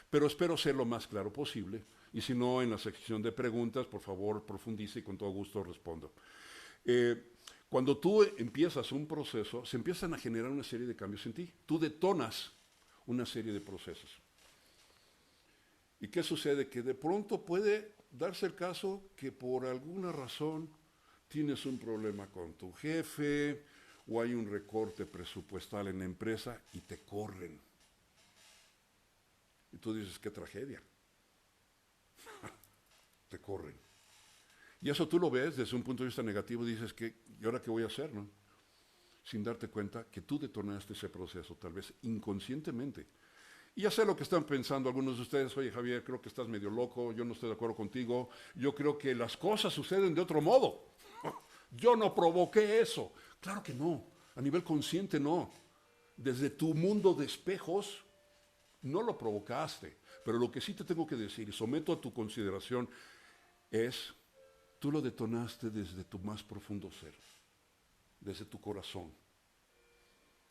pero espero ser lo más claro posible, y si no, en la sección de preguntas, por favor, profundice y con todo gusto respondo. Cuando tú empiezas un proceso, se empiezan a generar una serie de cambios en ti. Tú detonas una serie de procesos. ¿Y qué sucede? Que de pronto puede darse el caso que por alguna razón tienes un problema con tu jefe o hay un recorte presupuestal en la empresa y te corren. Y tú dices, qué tragedia. Te corren. Y eso tú lo ves desde un punto de vista negativo y dices, ¿y ahora qué voy a hacer? ¿No? Sin darte cuenta que tú detonaste ese proceso, tal vez inconscientemente. Y ya sé lo que están pensando algunos de ustedes, oye Javier, creo que estás medio loco, yo no estoy de acuerdo contigo, yo creo que las cosas suceden de otro modo. Yo no provoqué eso. Claro que no, a nivel consciente no. Desde tu mundo de espejos no lo provocaste. Pero lo que sí te tengo que decir y someto a tu consideración es, tú lo detonaste desde tu más profundo ser, desde tu corazón.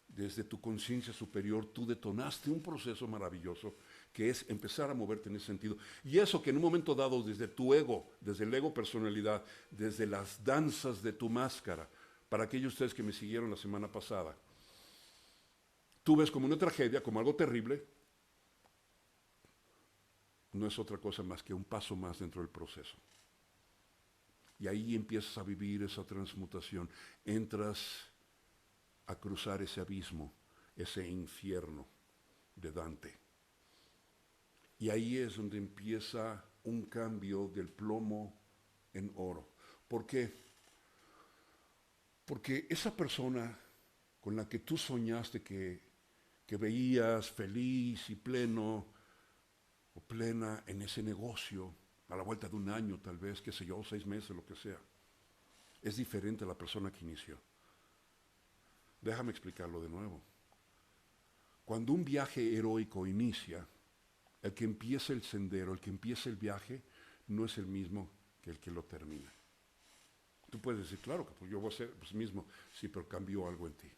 Desde tu conciencia superior, tú detonaste un proceso maravilloso que es empezar a moverte en ese sentido. Y eso que en un momento dado, desde tu ego, desde el ego personalidad, desde las danzas de tu máscara, para aquellos de ustedes que me siguieron la semana pasada, tú ves como una tragedia, como algo terrible, no es otra cosa más que un paso más dentro del proceso. Y ahí empiezas a vivir esa transmutación. Entras a cruzar ese abismo, ese infierno de Dante. Y ahí es donde empieza un cambio del plomo en oro. ¿Por qué? Porque esa persona con la que tú soñaste que veías feliz y pleno o plena en ese negocio, a la vuelta de un año tal vez, qué sé yo, 6 meses, lo que sea, es diferente a la persona que inició. Déjame explicarlo de nuevo. Cuando un viaje heroico inicia, el que empieza el sendero, el que empieza el viaje, no es el mismo que el que lo termina. Tú puedes decir, claro, que pues yo voy a ser pues mismo, sí, pero cambió algo en ti.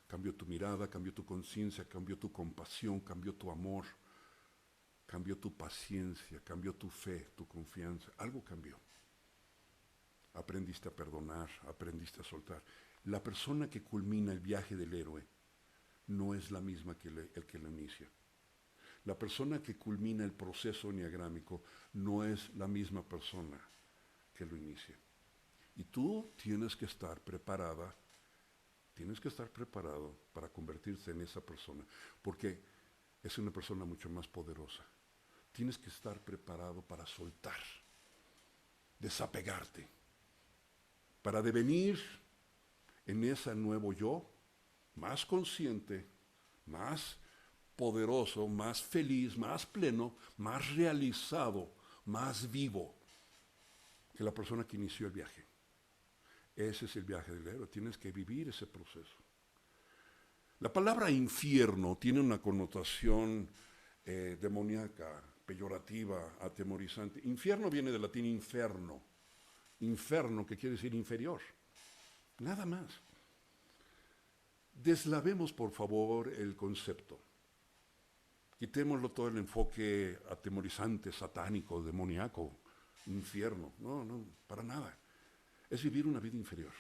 Cambió tu mirada, cambió tu conciencia, cambió tu compasión, cambió tu amor, cambió tu paciencia, cambió tu fe, tu confianza. Algo cambió. Aprendiste a perdonar, aprendiste a soltar. La persona que culmina el viaje del héroe no es la misma que el que lo inicia. La persona que culmina el proceso enneagrámico no es la misma persona que lo inicia. Y tú tienes que estar preparada, tienes que estar preparado para convertirse en esa persona, porque es una persona mucho más poderosa. Tienes que estar preparado para soltar, desapegarte, para devenir en ese nuevo yo, más consciente, más poderoso, más feliz, más pleno, más realizado, más vivo que la persona que inició el viaje. Ese es el viaje del héroe, tienes que vivir ese proceso. La palabra infierno tiene una connotación demoníaca, peyorativa, atemorizante. Infierno viene del latín inferno, inferno que quiere decir inferior, nada más. Deslavemos por favor el concepto. Quitémoslo todo el enfoque atemorizante, satánico, demoníaco, infierno. No, para nada. Es vivir una vida inferior.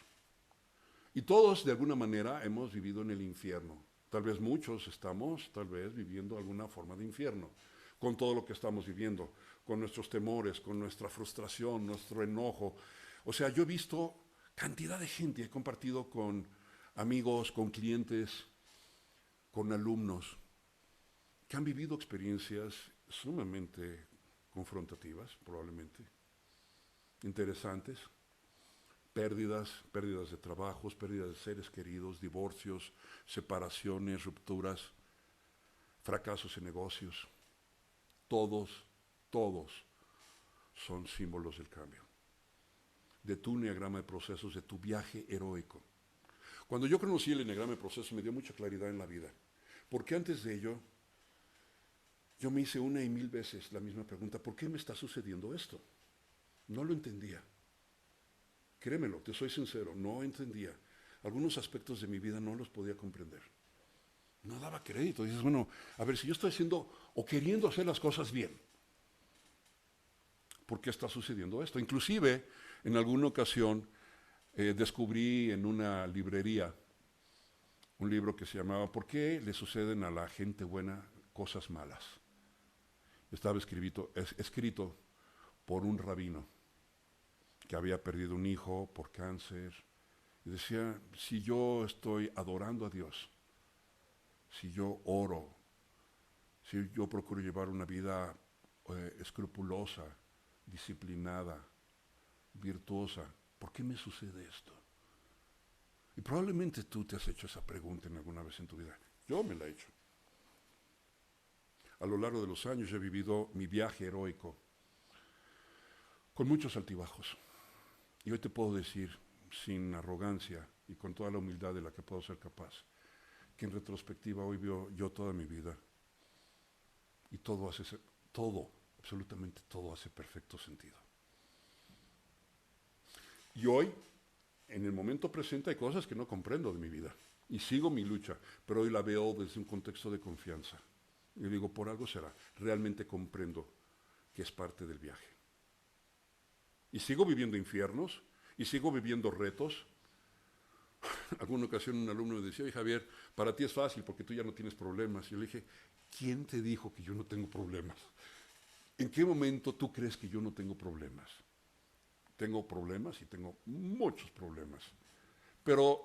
Y todos de alguna manera hemos vivido en el infierno. Tal vez muchos estamos, tal vez, viviendo alguna forma de infierno, con todo lo que estamos viviendo, con nuestros temores, con nuestra frustración, nuestro enojo. O sea, yo he visto cantidad de gente, he compartido con amigos, con clientes, con alumnos, que han vivido experiencias sumamente confrontativas, probablemente, interesantes, pérdidas de trabajos, pérdidas de seres queridos, divorcios, separaciones, rupturas, fracasos en negocios. Todos son símbolos del cambio, de tu enneagrama de procesos, de tu viaje heroico. Cuando yo conocí el enneagrama de procesos me dio mucha claridad en la vida, porque antes de ello yo me hice 1 y 1000 veces la misma pregunta: ¿por qué me está sucediendo esto? No lo entendía. Créemelo, te soy sincero, no entendía. Algunos aspectos de mi vida no los podía comprender. No daba crédito. Dices, bueno, a ver, si yo estoy haciendo o queriendo hacer las cosas bien, ¿por qué está sucediendo esto? Inclusive, en alguna ocasión, descubrí en una librería un libro que se llamaba ¿Por qué le suceden a la gente buena cosas malas? Estaba escrito por un rabino que había perdido un hijo por cáncer. Y decía, si yo estoy adorando a Dios, si yo oro, si yo procuro llevar una vida escrupulosa, disciplinada, virtuosa, ¿por qué me sucede esto? Y probablemente tú te has hecho esa pregunta en alguna vez en tu vida. Yo me la he hecho. A lo largo de los años he vivido mi viaje heroico con muchos altibajos. Y hoy te puedo decir, sin arrogancia y con toda la humildad de la que puedo ser capaz, que en retrospectiva hoy veo yo toda mi vida y todo, absolutamente todo hace perfecto sentido. Y hoy, en el momento presente, hay cosas que no comprendo de mi vida y sigo mi lucha, pero hoy la veo desde un contexto de confianza. Y digo, por algo será, realmente comprendo que es parte del viaje. Y sigo viviendo infiernos, y sigo viviendo retos, alguna ocasión un alumno me decía, oye Javier, para ti es fácil porque tú ya no tienes problemas. Y yo le dije, ¿quién te dijo que yo no tengo problemas? ¿En qué momento tú crees que yo no tengo problemas? Tengo problemas y tengo muchos problemas. Pero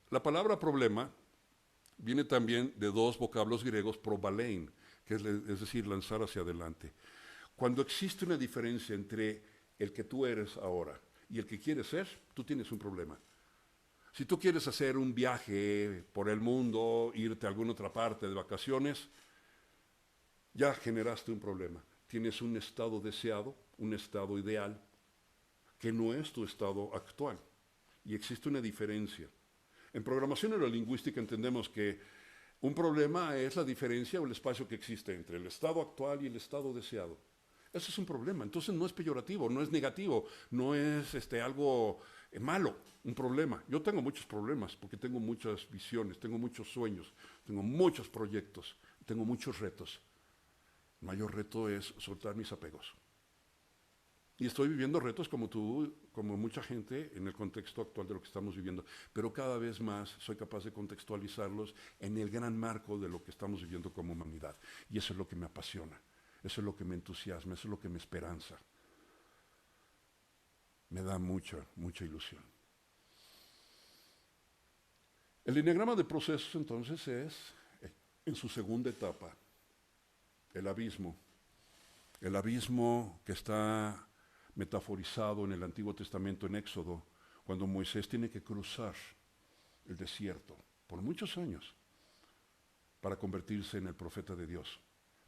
la palabra problema viene también de dos vocablos griegos, probalein, que es decir, lanzar hacia adelante. Cuando existe una diferencia entre el que tú eres ahora y el que quieres ser, tú tienes un problema. Si tú quieres hacer un viaje por el mundo, irte a alguna otra parte de vacaciones, ya generaste un problema. Tienes un estado deseado, un estado ideal, que no es tu estado actual. Y existe una diferencia. En programación neurolingüística entendemos que un problema es la diferencia o el espacio que existe entre el estado actual y el estado deseado. Eso es un problema. Entonces no es peyorativo, no es negativo, no es algo malo, un problema. Yo tengo muchos problemas porque tengo muchas visiones, tengo muchos sueños, tengo muchos proyectos, tengo muchos retos. El mayor reto es soltar mis apegos. Y estoy viviendo retos como tú, como mucha gente en el contexto actual de lo que estamos viviendo, pero cada vez más soy capaz de contextualizarlos en el gran marco de lo que estamos viviendo como humanidad. Y eso es lo que me apasiona, eso es lo que me entusiasma, eso es lo que me esperanza. Me da mucha, mucha ilusión. El enneagrama de procesos entonces es, en su segunda etapa, el abismo que está metaforizado en el Antiguo Testamento en Éxodo, cuando Moisés tiene que cruzar el desierto por muchos años para convertirse en el profeta de Dios.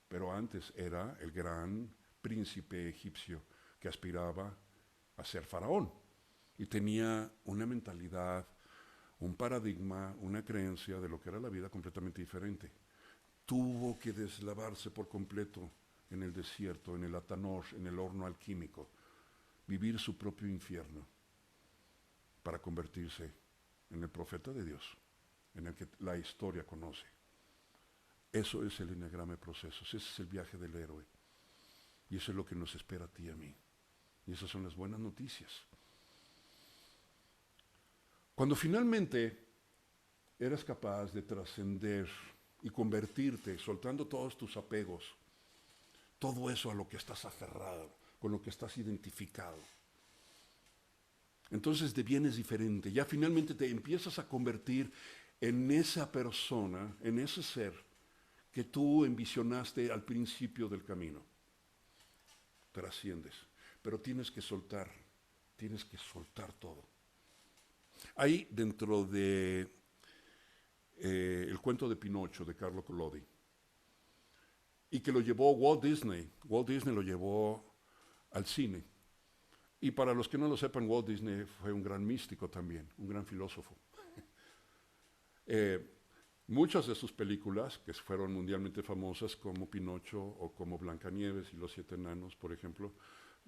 Pero antes era el gran príncipe egipcio que aspiraba a ser faraón y tenía una mentalidad, un paradigma, una creencia de lo que era la vida completamente diferente. Tuvo que deslavarse por completo en el desierto, en el Atanor, en el horno alquímico, vivir su propio infierno para convertirse en el profeta de Dios, en el que la historia conoce. Eso es el enneagrama de procesos, ese es el viaje del héroe. Y eso es lo que nos espera a ti y a mí. Y esas son las buenas noticias. Cuando finalmente eres capaz de trascender y convertirte, soltando todos tus apegos, todo eso a lo que estás aferrado, con lo que estás identificado, entonces devienes diferente. Ya finalmente te empiezas a convertir en esa persona, en ese ser que tú envisionaste al principio del camino. Trasciendes, pero tienes que soltar todo. Hay dentro de el cuento de Pinocho de Carlo Collodi, y que lo llevó Walt Disney lo llevó al cine. Y para los que no lo sepan, Walt Disney fue un gran místico también, un gran filósofo. Muchas de sus películas, que fueron mundialmente famosas, como Pinocho o como Blancanieves y los Siete Enanos, por ejemplo,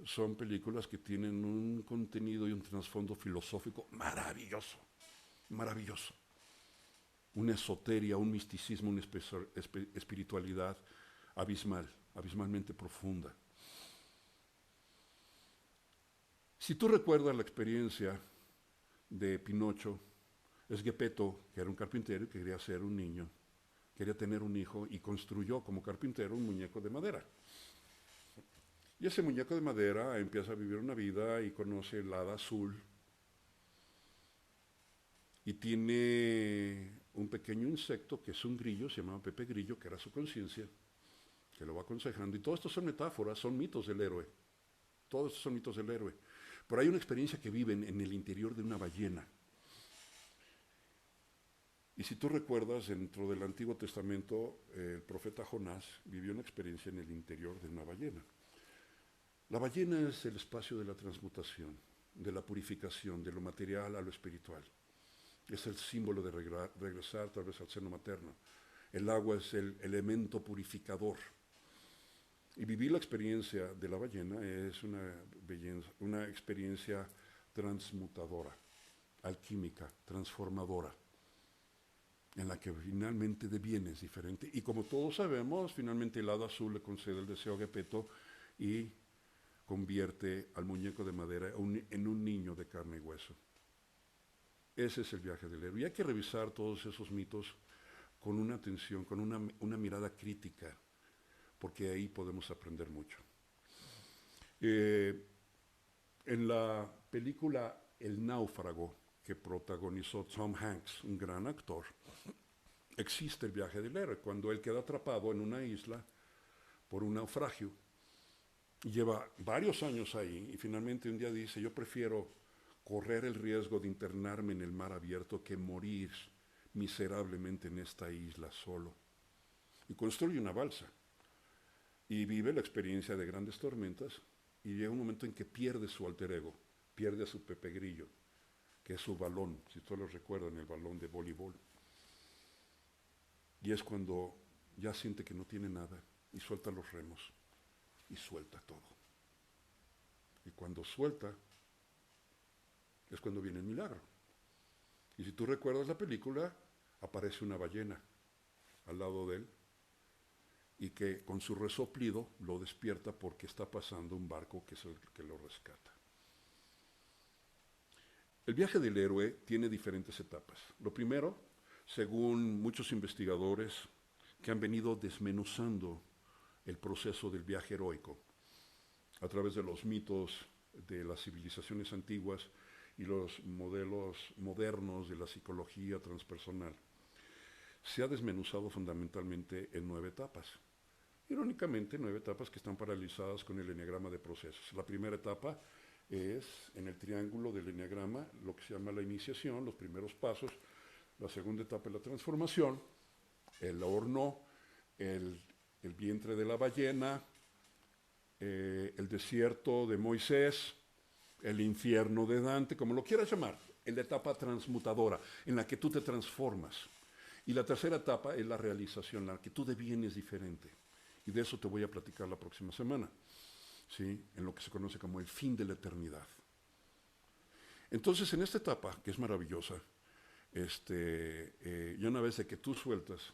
son películas que tienen un contenido y un trasfondo filosófico maravilloso, maravilloso. Una esoteria, un misticismo, una espiritualidad abismal, abismalmente profunda. Si tú recuerdas la experiencia de Pinocho, es Geppetto, que era un carpintero y que quería ser un niño, quería tener un hijo y construyó como carpintero un muñeco de madera. Y ese muñeco de madera empieza a vivir una vida y conoce el hada azul y tiene un pequeño insecto que es un grillo, se llamaba Pepe Grillo, que era su conciencia, que lo va aconsejando. Y todo esto son metáforas, son mitos del héroe. Todos estos son mitos del héroe. Pero hay una experiencia que viven en el interior de una ballena. Y si tú recuerdas, dentro del Antiguo Testamento, el profeta Jonás vivió una experiencia en el interior de una ballena. La ballena es el espacio de la transmutación, de la purificación, de lo material a lo espiritual. Es el símbolo de regresar tal vez al seno materno. El agua es el elemento purificador. Y vivir la experiencia de la ballena es una experiencia transmutadora, alquímica, transformadora, en la que finalmente devienes diferente. Y como todos sabemos, finalmente el hada azul le concede el deseo a Geppetto y convierte al muñeco de madera en un niño de carne y hueso. Ese es el viaje del héroe. Y hay que revisar todos esos mitos con una atención, con una mirada crítica, porque ahí podemos aprender mucho. En la película El náufrago, que protagonizó Tom Hanks, un gran actor, existe el viaje del héroe, cuando él queda atrapado en una isla por un naufragio, y lleva varios años ahí, y finalmente un día dice, yo prefiero correr el riesgo de internarme en el mar abierto que morir miserablemente en esta isla solo. Y construye una balsa, y vive la experiencia de grandes tormentas, y llega un momento en que pierde su alter ego, pierde a su Pepe Grillo, que es su balón, si ustedes lo recuerdan, el balón de voleibol. Y es cuando ya siente que no tiene nada y suelta los remos y suelta todo. Y cuando suelta es cuando viene el milagro. Y si tú recuerdas la película, aparece una ballena al lado de él y que con su resoplido lo despierta porque está pasando un barco que es el que lo rescata. El viaje del héroe tiene diferentes etapas. Lo primero, según muchos investigadores que han venido desmenuzando el proceso del viaje heroico a través de los mitos de las civilizaciones antiguas y los modelos modernos de la psicología transpersonal, se ha desmenuzado fundamentalmente en 9 etapas. Irónicamente, 9 etapas que están paralizadas con el eneagrama de procesos. La primera etapa es en el triángulo del eneagrama, lo que se llama la iniciación, los primeros pasos. La segunda etapa es la transformación, el horno, el vientre de la ballena, el desierto de Moisés, el infierno de Dante, como lo quieras llamar, en la etapa transmutadora, en la que tú te transformas. Y la tercera etapa es la realización, en la que tú devienes diferente. Y de eso te voy a platicar la próxima semana, ¿sí? En lo que se conoce como el fin de la eternidad. Entonces, en esta etapa, que es maravillosa, ya una vez de que tú sueltas,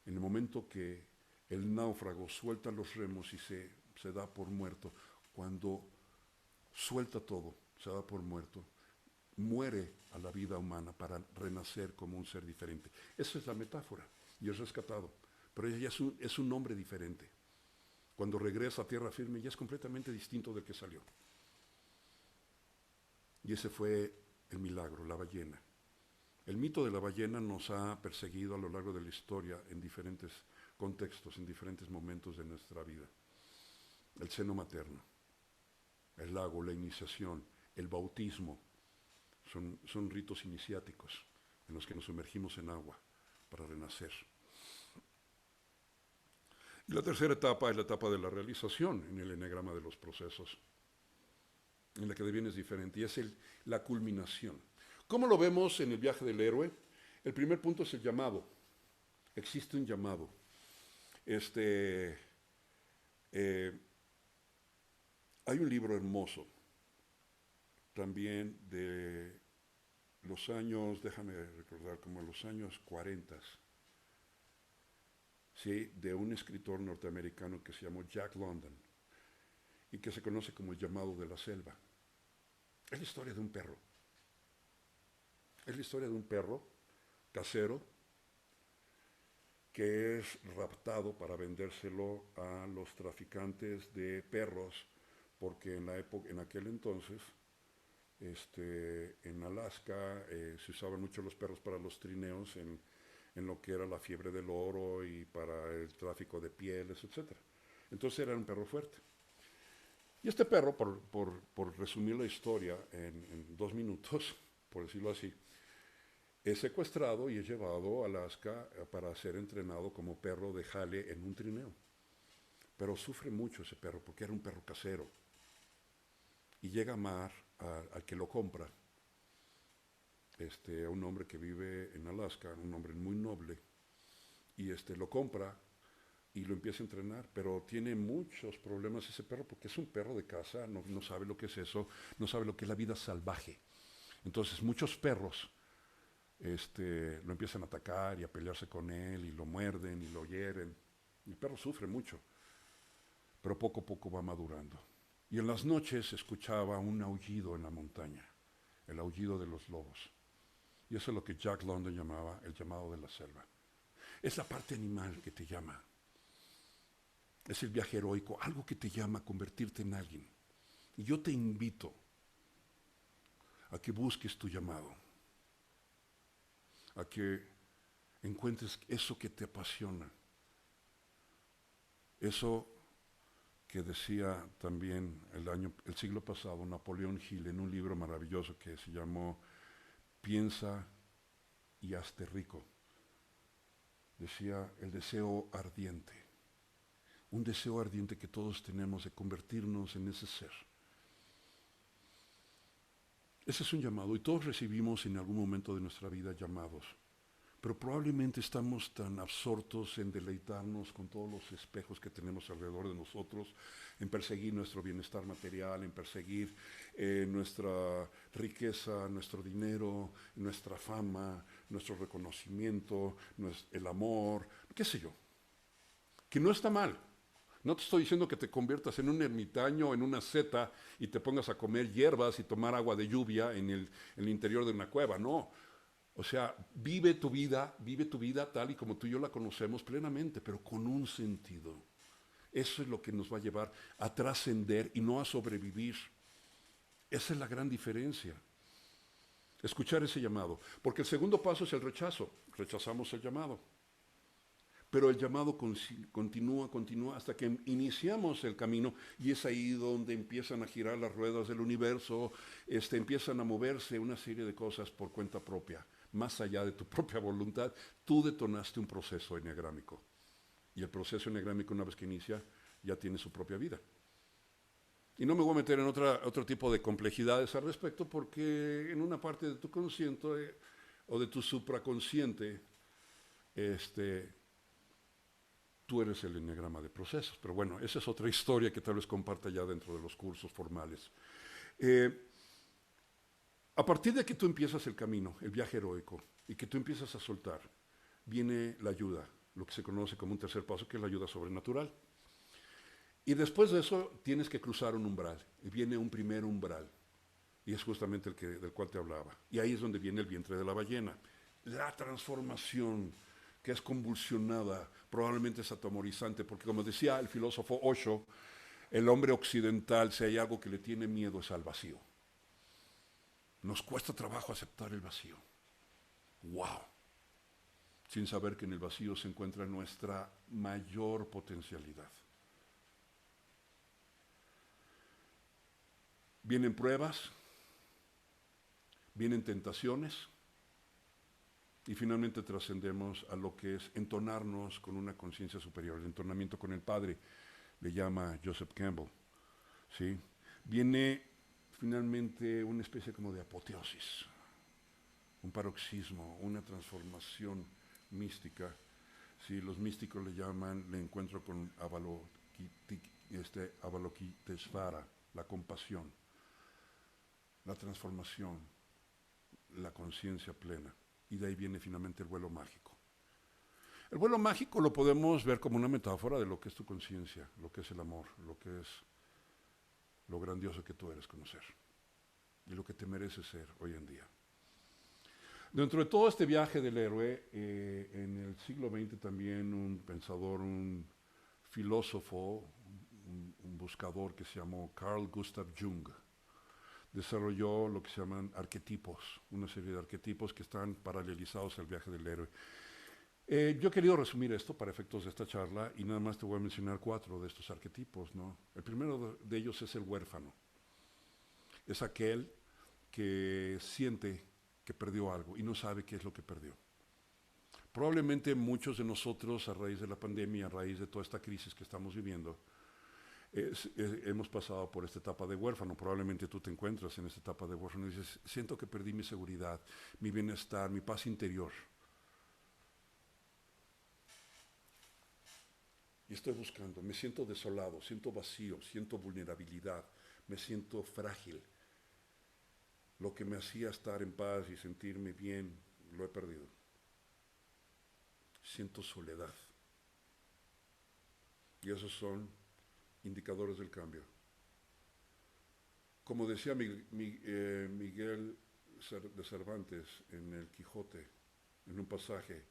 en el momento que el náufrago suelta los remos y se da por muerto, cuando suelta todo, se da por muerto, muere a la vida humana para renacer como un ser diferente. Esa es la metáfora, y es rescatado. Pero ella es un hombre diferente. Cuando regresa a tierra firme ya es completamente distinto del que salió. Y ese fue el milagro, la ballena. El mito de la ballena nos ha perseguido a lo largo de la historia en diferentes contextos, en diferentes momentos de nuestra vida. El seno materno, el lago, la iniciación, el bautismo, son ritos iniciáticos en los que nos sumergimos en agua para renacer. Y la tercera etapa es la etapa de la realización en el eneagrama de los procesos, en la que devienes diferente, y es la culminación. ¿Cómo lo vemos en el viaje del héroe? El primer punto es el llamado. Existe un llamado. Hay un libro hermoso, también de los años, déjame recordar, como los años 40, ¿sí? De un escritor norteamericano que se llamó Jack London y que se conoce como El llamado de la selva. Es la historia de un perro. Es la historia de un perro casero que es raptado para vendérselo a los traficantes de perros, porque en aquel entonces, en Alaska se usaban mucho los perros para los trineos en lo que era la fiebre del oro y para el tráfico de pieles, etc. Entonces era un perro fuerte. Y este perro, por resumir la historia en 2 minutos, por decirlo así, es secuestrado y es llevado a Alaska para ser entrenado como perro de jale en un trineo. Pero sufre mucho ese perro porque era un perro casero. Y llega a amar al que lo compra, a un hombre que vive en Alaska, un hombre muy noble, y lo compra y lo empieza a entrenar, pero tiene muchos problemas ese perro porque es un perro de casa, no sabe lo que es eso, no sabe lo que es la vida salvaje. Entonces muchos perros lo empiezan a atacar y a pelearse con él y lo muerden y lo hieren. El perro sufre mucho, pero poco a poco va madurando. Y en las noches escuchaba un aullido en la montaña, el aullido de los lobos. Y eso es lo que Jack London llamaba el llamado de la selva. Es la parte animal que te llama. Es el viaje heroico, algo que te llama a convertirte en alguien. Y yo te invito a que busques tu llamado, a que encuentres eso que te apasiona, eso que decía también el siglo pasado Napoleón Hill en un libro maravilloso que se llamó Piensa y hazte rico. Decía el deseo ardiente, un deseo ardiente que todos tenemos de convertirnos en ese ser. Ese es un llamado y todos recibimos en algún momento de nuestra vida llamados. Pero probablemente estamos tan absortos en deleitarnos con todos los espejos que tenemos alrededor de nosotros, en perseguir nuestro bienestar material, en perseguir nuestra riqueza, nuestro dinero, nuestra fama, nuestro reconocimiento, el amor, qué sé yo, que no está mal. No te estoy diciendo que te conviertas en un ermitaño, en una seta y te pongas a comer hierbas y tomar agua de lluvia en el interior de una cueva, no. O sea, vive tu vida tal y como tú y yo la conocemos plenamente, pero con un sentido. Eso es lo que nos va a llevar a trascender y no a sobrevivir. Esa es la gran diferencia. Escuchar ese llamado. Porque el segundo paso es el rechazo. Rechazamos el llamado. Pero el llamado continúa hasta que iniciamos el camino y es ahí donde empiezan a girar las ruedas del universo, empiezan a moverse una serie de cosas por cuenta propia. Más allá de tu propia voluntad, tú detonaste un proceso enneagrámico. Y el proceso enneagrámico, una vez que inicia, ya tiene su propia vida. Y no me voy a meter en otro tipo de complejidades al respecto, porque en una parte de tu consciente o de tu supraconsciente, tú eres el enneagrama de procesos. Pero bueno, esa es otra historia que tal vez comparta ya dentro de los cursos formales. A partir de que tú empiezas el camino, el viaje heroico, y que tú empiezas a soltar, viene la ayuda, lo que se conoce como un tercer paso, que es la ayuda sobrenatural. Y después de eso tienes que cruzar un umbral, y viene un primer umbral, y es justamente del cual te hablaba. Y ahí es donde viene el vientre de la ballena. La transformación que es convulsionada, probablemente es atemorizante, porque como decía el filósofo Osho, el hombre occidental, si hay algo que le tiene miedo, es al vacío. Nos cuesta trabajo aceptar el vacío. ¡Wow! Sin saber que en el vacío se encuentra nuestra mayor potencialidad. Vienen pruebas, vienen tentaciones y finalmente trascendemos a lo que es entonarnos con una conciencia superior. El entonamiento con el Padre le llama Joseph Campbell. ¿Sí? Viene finalmente una especie como de apoteosis, un paroxismo, una transformación mística. Sí, los místicos le llaman, le encuentro con Avalokiteshvara, la compasión, la transformación, la conciencia plena. Y de ahí viene finalmente el vuelo mágico. El vuelo mágico lo podemos ver como una metáfora de lo que es tu conciencia, lo que es el amor, lo que es lo grandioso que tú eres conocer y lo que te mereces ser hoy en día. Dentro de todo este viaje del héroe, en el siglo XX también un pensador, un filósofo, un buscador que se llamó Carl Gustav Jung, desarrolló lo que se llaman arquetipos, una serie de arquetipos que están paralelizados al viaje del héroe. Yo he querido resumir esto para efectos de esta charla y nada más te voy a mencionar 4 de estos arquetipos, ¿no? El primero de ellos es el huérfano. Es aquel que siente que perdió algo y no sabe qué es lo que perdió. Probablemente muchos de nosotros, a raíz de la pandemia, a raíz de toda esta crisis que estamos viviendo, hemos pasado por esta etapa de huérfano. Probablemente tú te encuentras en esta etapa de huérfano y dices, siento que perdí mi seguridad, mi bienestar, mi paz interior. Y estoy buscando, me siento desolado, siento vacío, siento vulnerabilidad, me siento frágil. Lo que me hacía estar en paz y sentirme bien, lo he perdido. Siento soledad. Y esos son indicadores del cambio. Como decía Miguel de Cervantes en el Quijote, en un pasaje.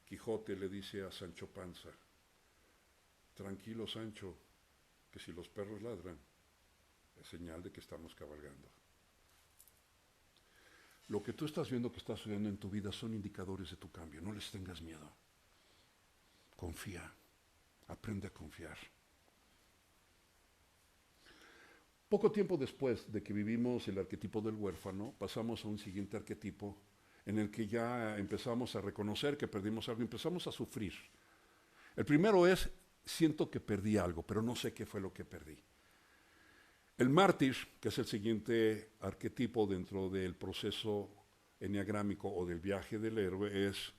Quijote le dice a Sancho Panza, tranquilo Sancho, que si los perros ladran, es señal de que estamos cabalgando. Lo que tú estás viendo que está sucediendo en tu vida son indicadores de tu cambio, no les tengas miedo. Confía, aprende a confiar. Poco tiempo después de que vivimos el arquetipo del huérfano, pasamos a un siguiente arquetipo en el que ya empezamos a reconocer que perdimos algo, empezamos a sufrir. El primero es, siento que perdí algo, pero no sé qué fue lo que perdí. El mártir, que es el siguiente arquetipo dentro del proceso enneagrámico o del viaje del héroe, es,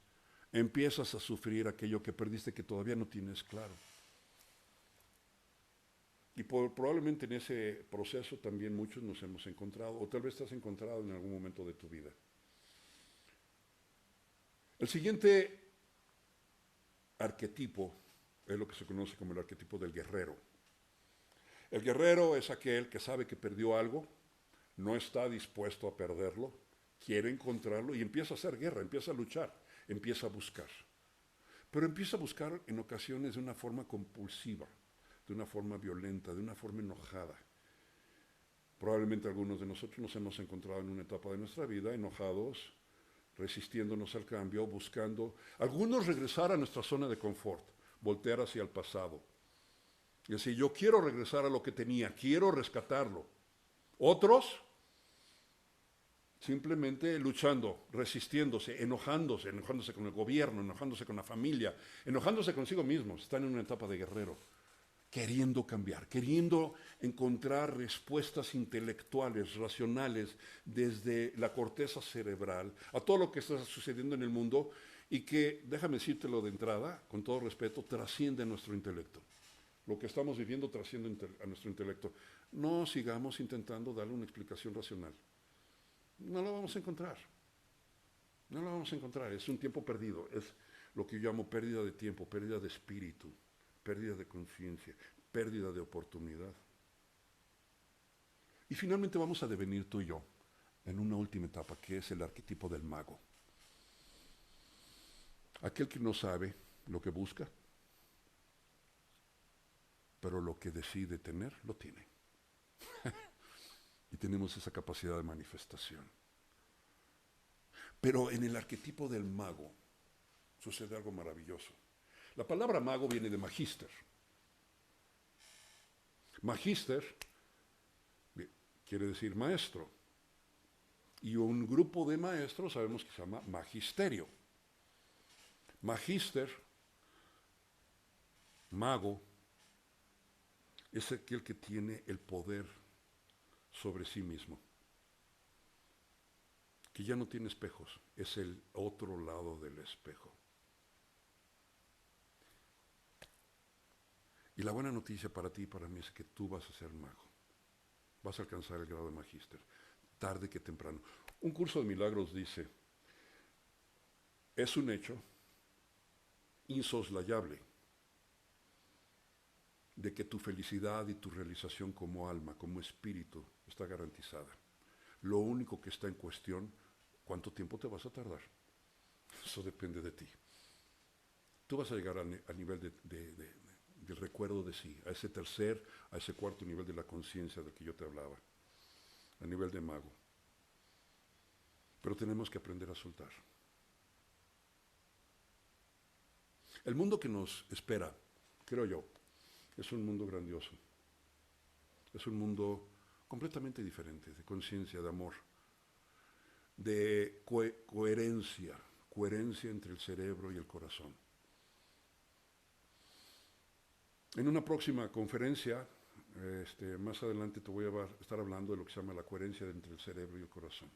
empiezas a sufrir aquello que perdiste que todavía no tienes claro. Y probablemente en ese proceso también muchos nos hemos encontrado, o tal vez te has encontrado en algún momento de tu vida. El siguiente arquetipo es lo que se conoce como el arquetipo del guerrero. El guerrero es aquel que sabe que perdió algo, no está dispuesto a perderlo, quiere encontrarlo y empieza a hacer guerra, empieza a luchar, empieza a buscar. Pero empieza a buscar en ocasiones de una forma compulsiva, de una forma violenta, de una forma enojada. Probablemente algunos de nosotros nos hemos encontrado en una etapa de nuestra vida enojados, resistiéndonos al cambio, buscando, algunos regresar a nuestra zona de confort, voltear hacia el pasado. Y decir, yo quiero regresar a lo que tenía, quiero rescatarlo. Otros, simplemente luchando, resistiéndose, enojándose con el gobierno, enojándose con la familia, enojándose consigo mismos, están en una etapa de guerrero, queriendo cambiar, queriendo encontrar respuestas intelectuales, racionales, desde la corteza cerebral, a todo lo que está sucediendo en el mundo y que, déjame decírtelo de entrada, con todo respeto, trasciende nuestro intelecto. Lo que estamos viviendo trasciende a nuestro intelecto. No sigamos intentando darle una explicación racional. No la vamos a encontrar. No la vamos a encontrar. Es un tiempo perdido. Es lo que yo llamo pérdida de tiempo, pérdida de espíritu, pérdida de conciencia, pérdida de oportunidad. Y finalmente vamos a devenir tú y yo en una última etapa, que es el arquetipo del mago. Aquel que no sabe lo que busca, pero lo que decide tener, lo tiene. Y tenemos esa capacidad de manifestación. Pero en el arquetipo del mago sucede algo maravilloso. La palabra mago viene de magíster. Magíster quiere decir maestro. Y un grupo de maestros sabemos que se llama magisterio. Magíster, mago, es aquel que tiene el poder sobre sí mismo, que ya no tiene espejos, es el otro lado del espejo. Y la buena noticia para ti y para mí es que tú vas a ser mago, vas a alcanzar el grado de magíster, tarde que temprano. Un curso de milagros dice, es un hecho insoslayable de que tu felicidad y tu realización como alma, como espíritu, está garantizada. Lo único que está en cuestión, ¿cuánto tiempo te vas a tardar? Eso depende de ti. Tú vas a llegar a nivel del recuerdo de sí, a ese tercer, a ese cuarto nivel de la conciencia del que yo te hablaba, a nivel de mago. Pero tenemos que aprender a soltar. El mundo que nos espera, creo yo, es un mundo grandioso. Es un mundo completamente diferente, de conciencia, de amor, de coherencia entre el cerebro y el corazón. En una próxima conferencia, más adelante te voy a estar hablando de lo que se llama la coherencia entre el cerebro y el corazón.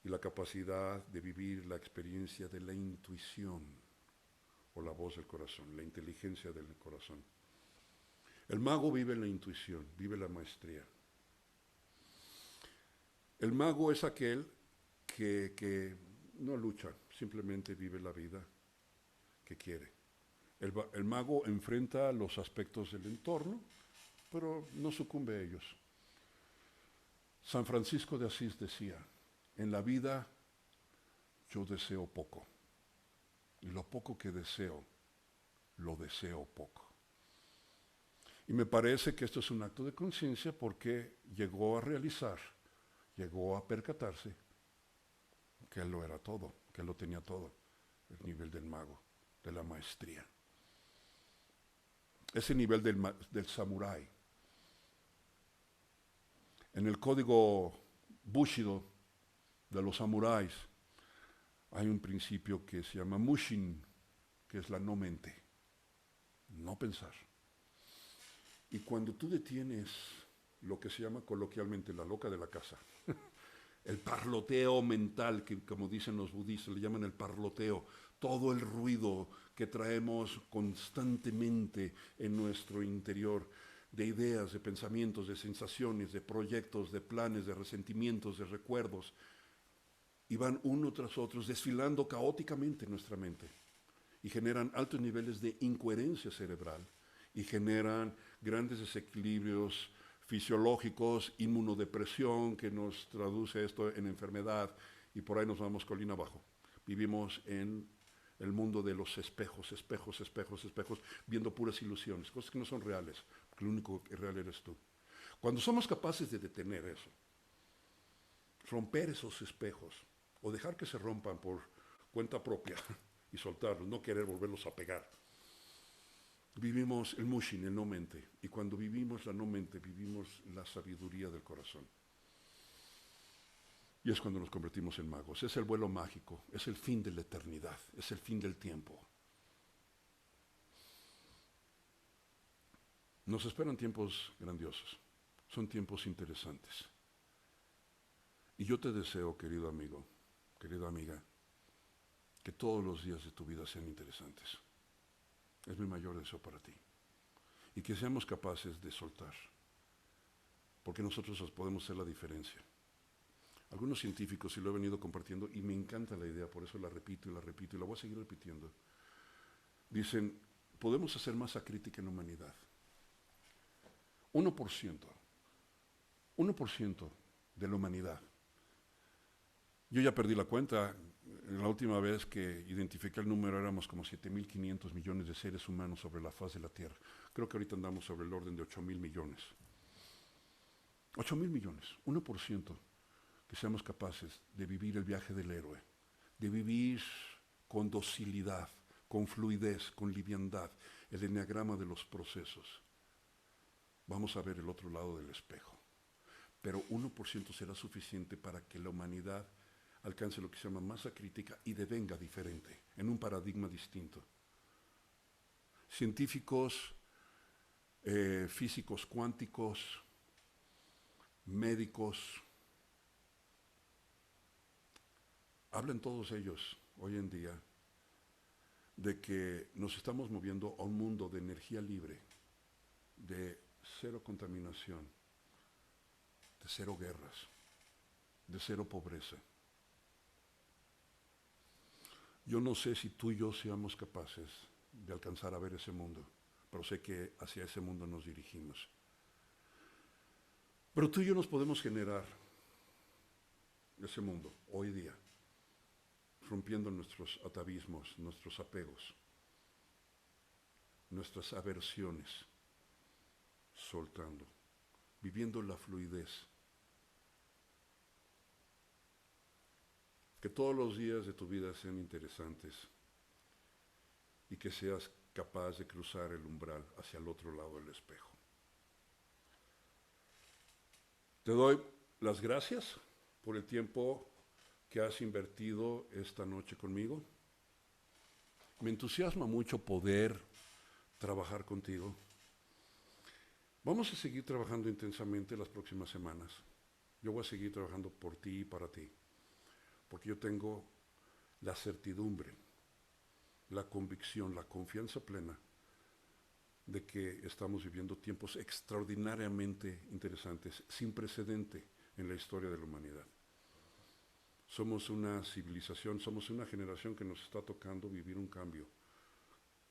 Y la capacidad de vivir la experiencia de la intuición, o la voz del corazón, la inteligencia del corazón. El mago vive la intuición, vive la maestría. El mago es aquel que no lucha, simplemente vive la vida que quiere. El mago enfrenta los aspectos del entorno, pero no sucumbe a ellos. San Francisco de Asís decía, en la vida yo deseo poco, y lo poco que deseo, lo deseo poco. Y me parece que esto es un acto de conciencia porque llegó a realizar, llegó a percatarse que él lo era todo, que él lo tenía todo, el nivel del mago, de la maestría. Ese nivel del samurái. En el código Bushido de los samuráis hay un principio que se llama Mushin, que es la no mente, no pensar. Y cuando tú detienes lo que se llama coloquialmente la loca de la casa, el parloteo mental, que como dicen los budistas, le llaman el parloteo, todo el ruido que traemos constantemente en nuestro interior, de ideas, de pensamientos, de sensaciones, de proyectos, de planes, de resentimientos, de recuerdos, y van uno tras otro desfilando caóticamente en nuestra mente y generan altos niveles de incoherencia cerebral y generan grandes desequilibrios fisiológicos, inmunodepresión, que nos traduce esto en enfermedad, y por ahí nos vamos colina abajo. Vivimos en el mundo de los espejos, espejos, espejos, espejos, viendo puras ilusiones, cosas que no son reales, porque lo único que es real eres tú. Cuando somos capaces de detener eso, romper esos espejos, o dejar que se rompan por cuenta propia y soltarlos, no querer volverlos a pegar, vivimos el mushin, el no mente, y cuando vivimos la no mente, vivimos la sabiduría del corazón. Y es cuando nos convertimos en magos. Es el vuelo mágico, es el fin de la eternidad, es el fin del tiempo. Nos esperan tiempos grandiosos, son tiempos interesantes. Y yo te deseo, querido amigo, querida amiga, que todos los días de tu vida sean interesantes. Es mi mayor deseo para ti. Y que seamos capaces de soltar, porque nosotros podemos hacer la diferencia. Algunos científicos, y lo he venido compartiendo, y me encanta la idea, por eso la repito y la voy a seguir repitiendo, dicen, podemos hacer masa crítica en la humanidad. 1% de la humanidad. Yo ya perdí la cuenta. La última vez que identifiqué el número éramos como 7.500 millones de seres humanos sobre la faz de la Tierra. Creo que ahorita andamos sobre el orden de 8.000 millones. 8.000 millones, 1%, que seamos capaces de vivir el viaje del héroe, de vivir con docilidad, con fluidez, con liviandad, el enneagrama de los procesos. Vamos a ver el otro lado del espejo. Pero 1% será suficiente para que la humanidad alcance lo que se llama masa crítica y devenga diferente, en un paradigma distinto. Científicos, físicos cuánticos, médicos, hablan todos ellos hoy en día de que nos estamos moviendo a un mundo de energía libre, de cero contaminación, de cero guerras, de cero pobreza. Yo no sé si tú y yo seamos capaces de alcanzar a ver ese mundo, pero sé que hacia ese mundo nos dirigimos. Pero tú y yo nos podemos generar ese mundo hoy día, rompiendo nuestros atavismos, nuestros apegos, nuestras aversiones, soltando, viviendo la fluidez. Que todos los días de tu vida sean interesantes y que seas capaz de cruzar el umbral hacia el otro lado del espejo. Te doy las gracias por el tiempo que has invertido esta noche conmigo. Me entusiasma mucho poder trabajar contigo. Vamos a seguir trabajando intensamente las próximas semanas. Yo voy a seguir trabajando por ti y para ti, porque yo tengo la certidumbre, la convicción, la confianza plena de que estamos viviendo tiempos extraordinariamente interesantes, sin precedente en la historia de la humanidad. Somos una civilización, somos una generación que nos está tocando vivir un cambio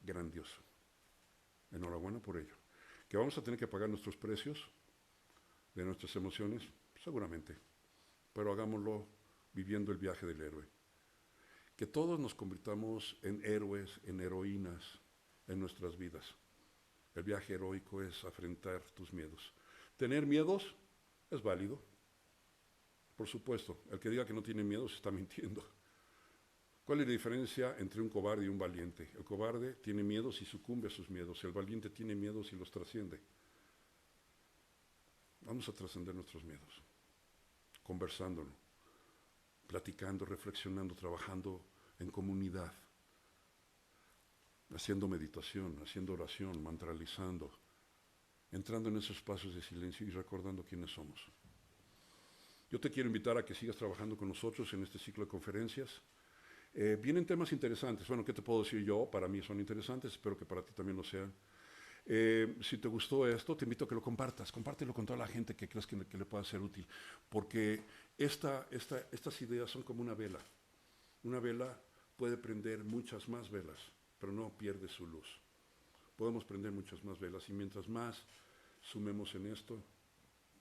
grandioso. Enhorabuena por ello. Que vamos a tener que pagar nuestros precios de nuestras emociones, seguramente, pero hagámoslo viviendo el viaje del héroe. Que todos nos convirtamos en héroes, en heroínas en nuestras vidas. El viaje heroico es afrontar tus miedos. Tener miedos es válido. Por supuesto, el que diga que no tiene miedo se está mintiendo. ¿Cuál es la diferencia entre un cobarde y un valiente? El cobarde tiene miedos y sucumbe a sus miedos. El valiente tiene miedos y los trasciende. Vamos a trascender nuestros miedos, conversándolo, platicando, reflexionando, trabajando en comunidad, haciendo meditación, haciendo oración, mantralizando, entrando en esos espacios de silencio y recordando quiénes somos. Yo te quiero invitar a que sigas trabajando con nosotros en este ciclo de conferencias. Vienen temas interesantes. Bueno, ¿qué te puedo decir yo? Para mí son interesantes, espero que para ti también lo sean. Si te gustó esto, te invito a que lo compartas. Compártelo con toda la gente que creas que le pueda ser útil. Porque estas ideas son como una vela. Una vela puede prender muchas más velas, pero no pierde su luz. Podemos prender muchas más velas y mientras más sumemos en esto,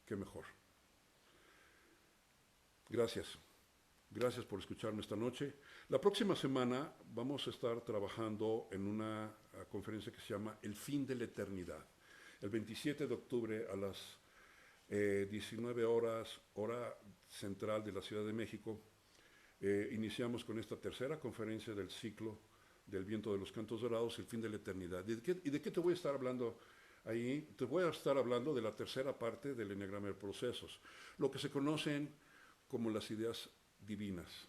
qué mejor. Gracias. Gracias por escucharme esta noche. La próxima semana vamos a estar trabajando en una conferencia que se llama El fin de la eternidad. El 27 de octubre a las 19 horas, hora central de la Ciudad de México, iniciamos con esta tercera conferencia del ciclo del viento de los cantos dorados, El fin de la eternidad. ¿Y de qué te voy a estar hablando ahí? Te voy a estar hablando de la tercera parte del eneagrama de procesos, lo que se conocen como las ideas divinas,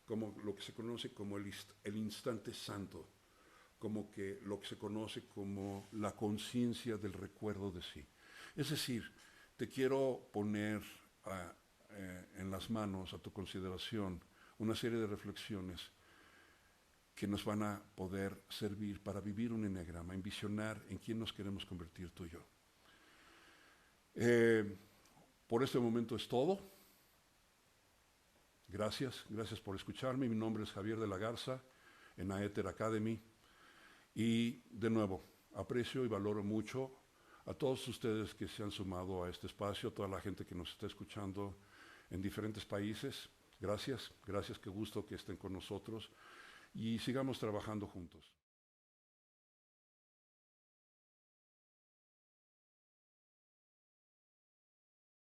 como lo que se conoce como el instante santo, como que lo que se conoce como la conciencia del recuerdo de sí. Es decir, te quiero poner en las manos, a tu consideración, una serie de reflexiones que nos van a poder servir para vivir un eneagrama, envisionar en quién nos queremos convertir tú y yo. Por este momento es todo. Gracias por escucharme. Mi nombre es Javier de la Garza, en Aether Academy. Y de nuevo, aprecio y valoro mucho a todos ustedes que se han sumado a este espacio, a toda la gente que nos está escuchando en diferentes países. Gracias, qué gusto que estén con nosotros y sigamos trabajando juntos.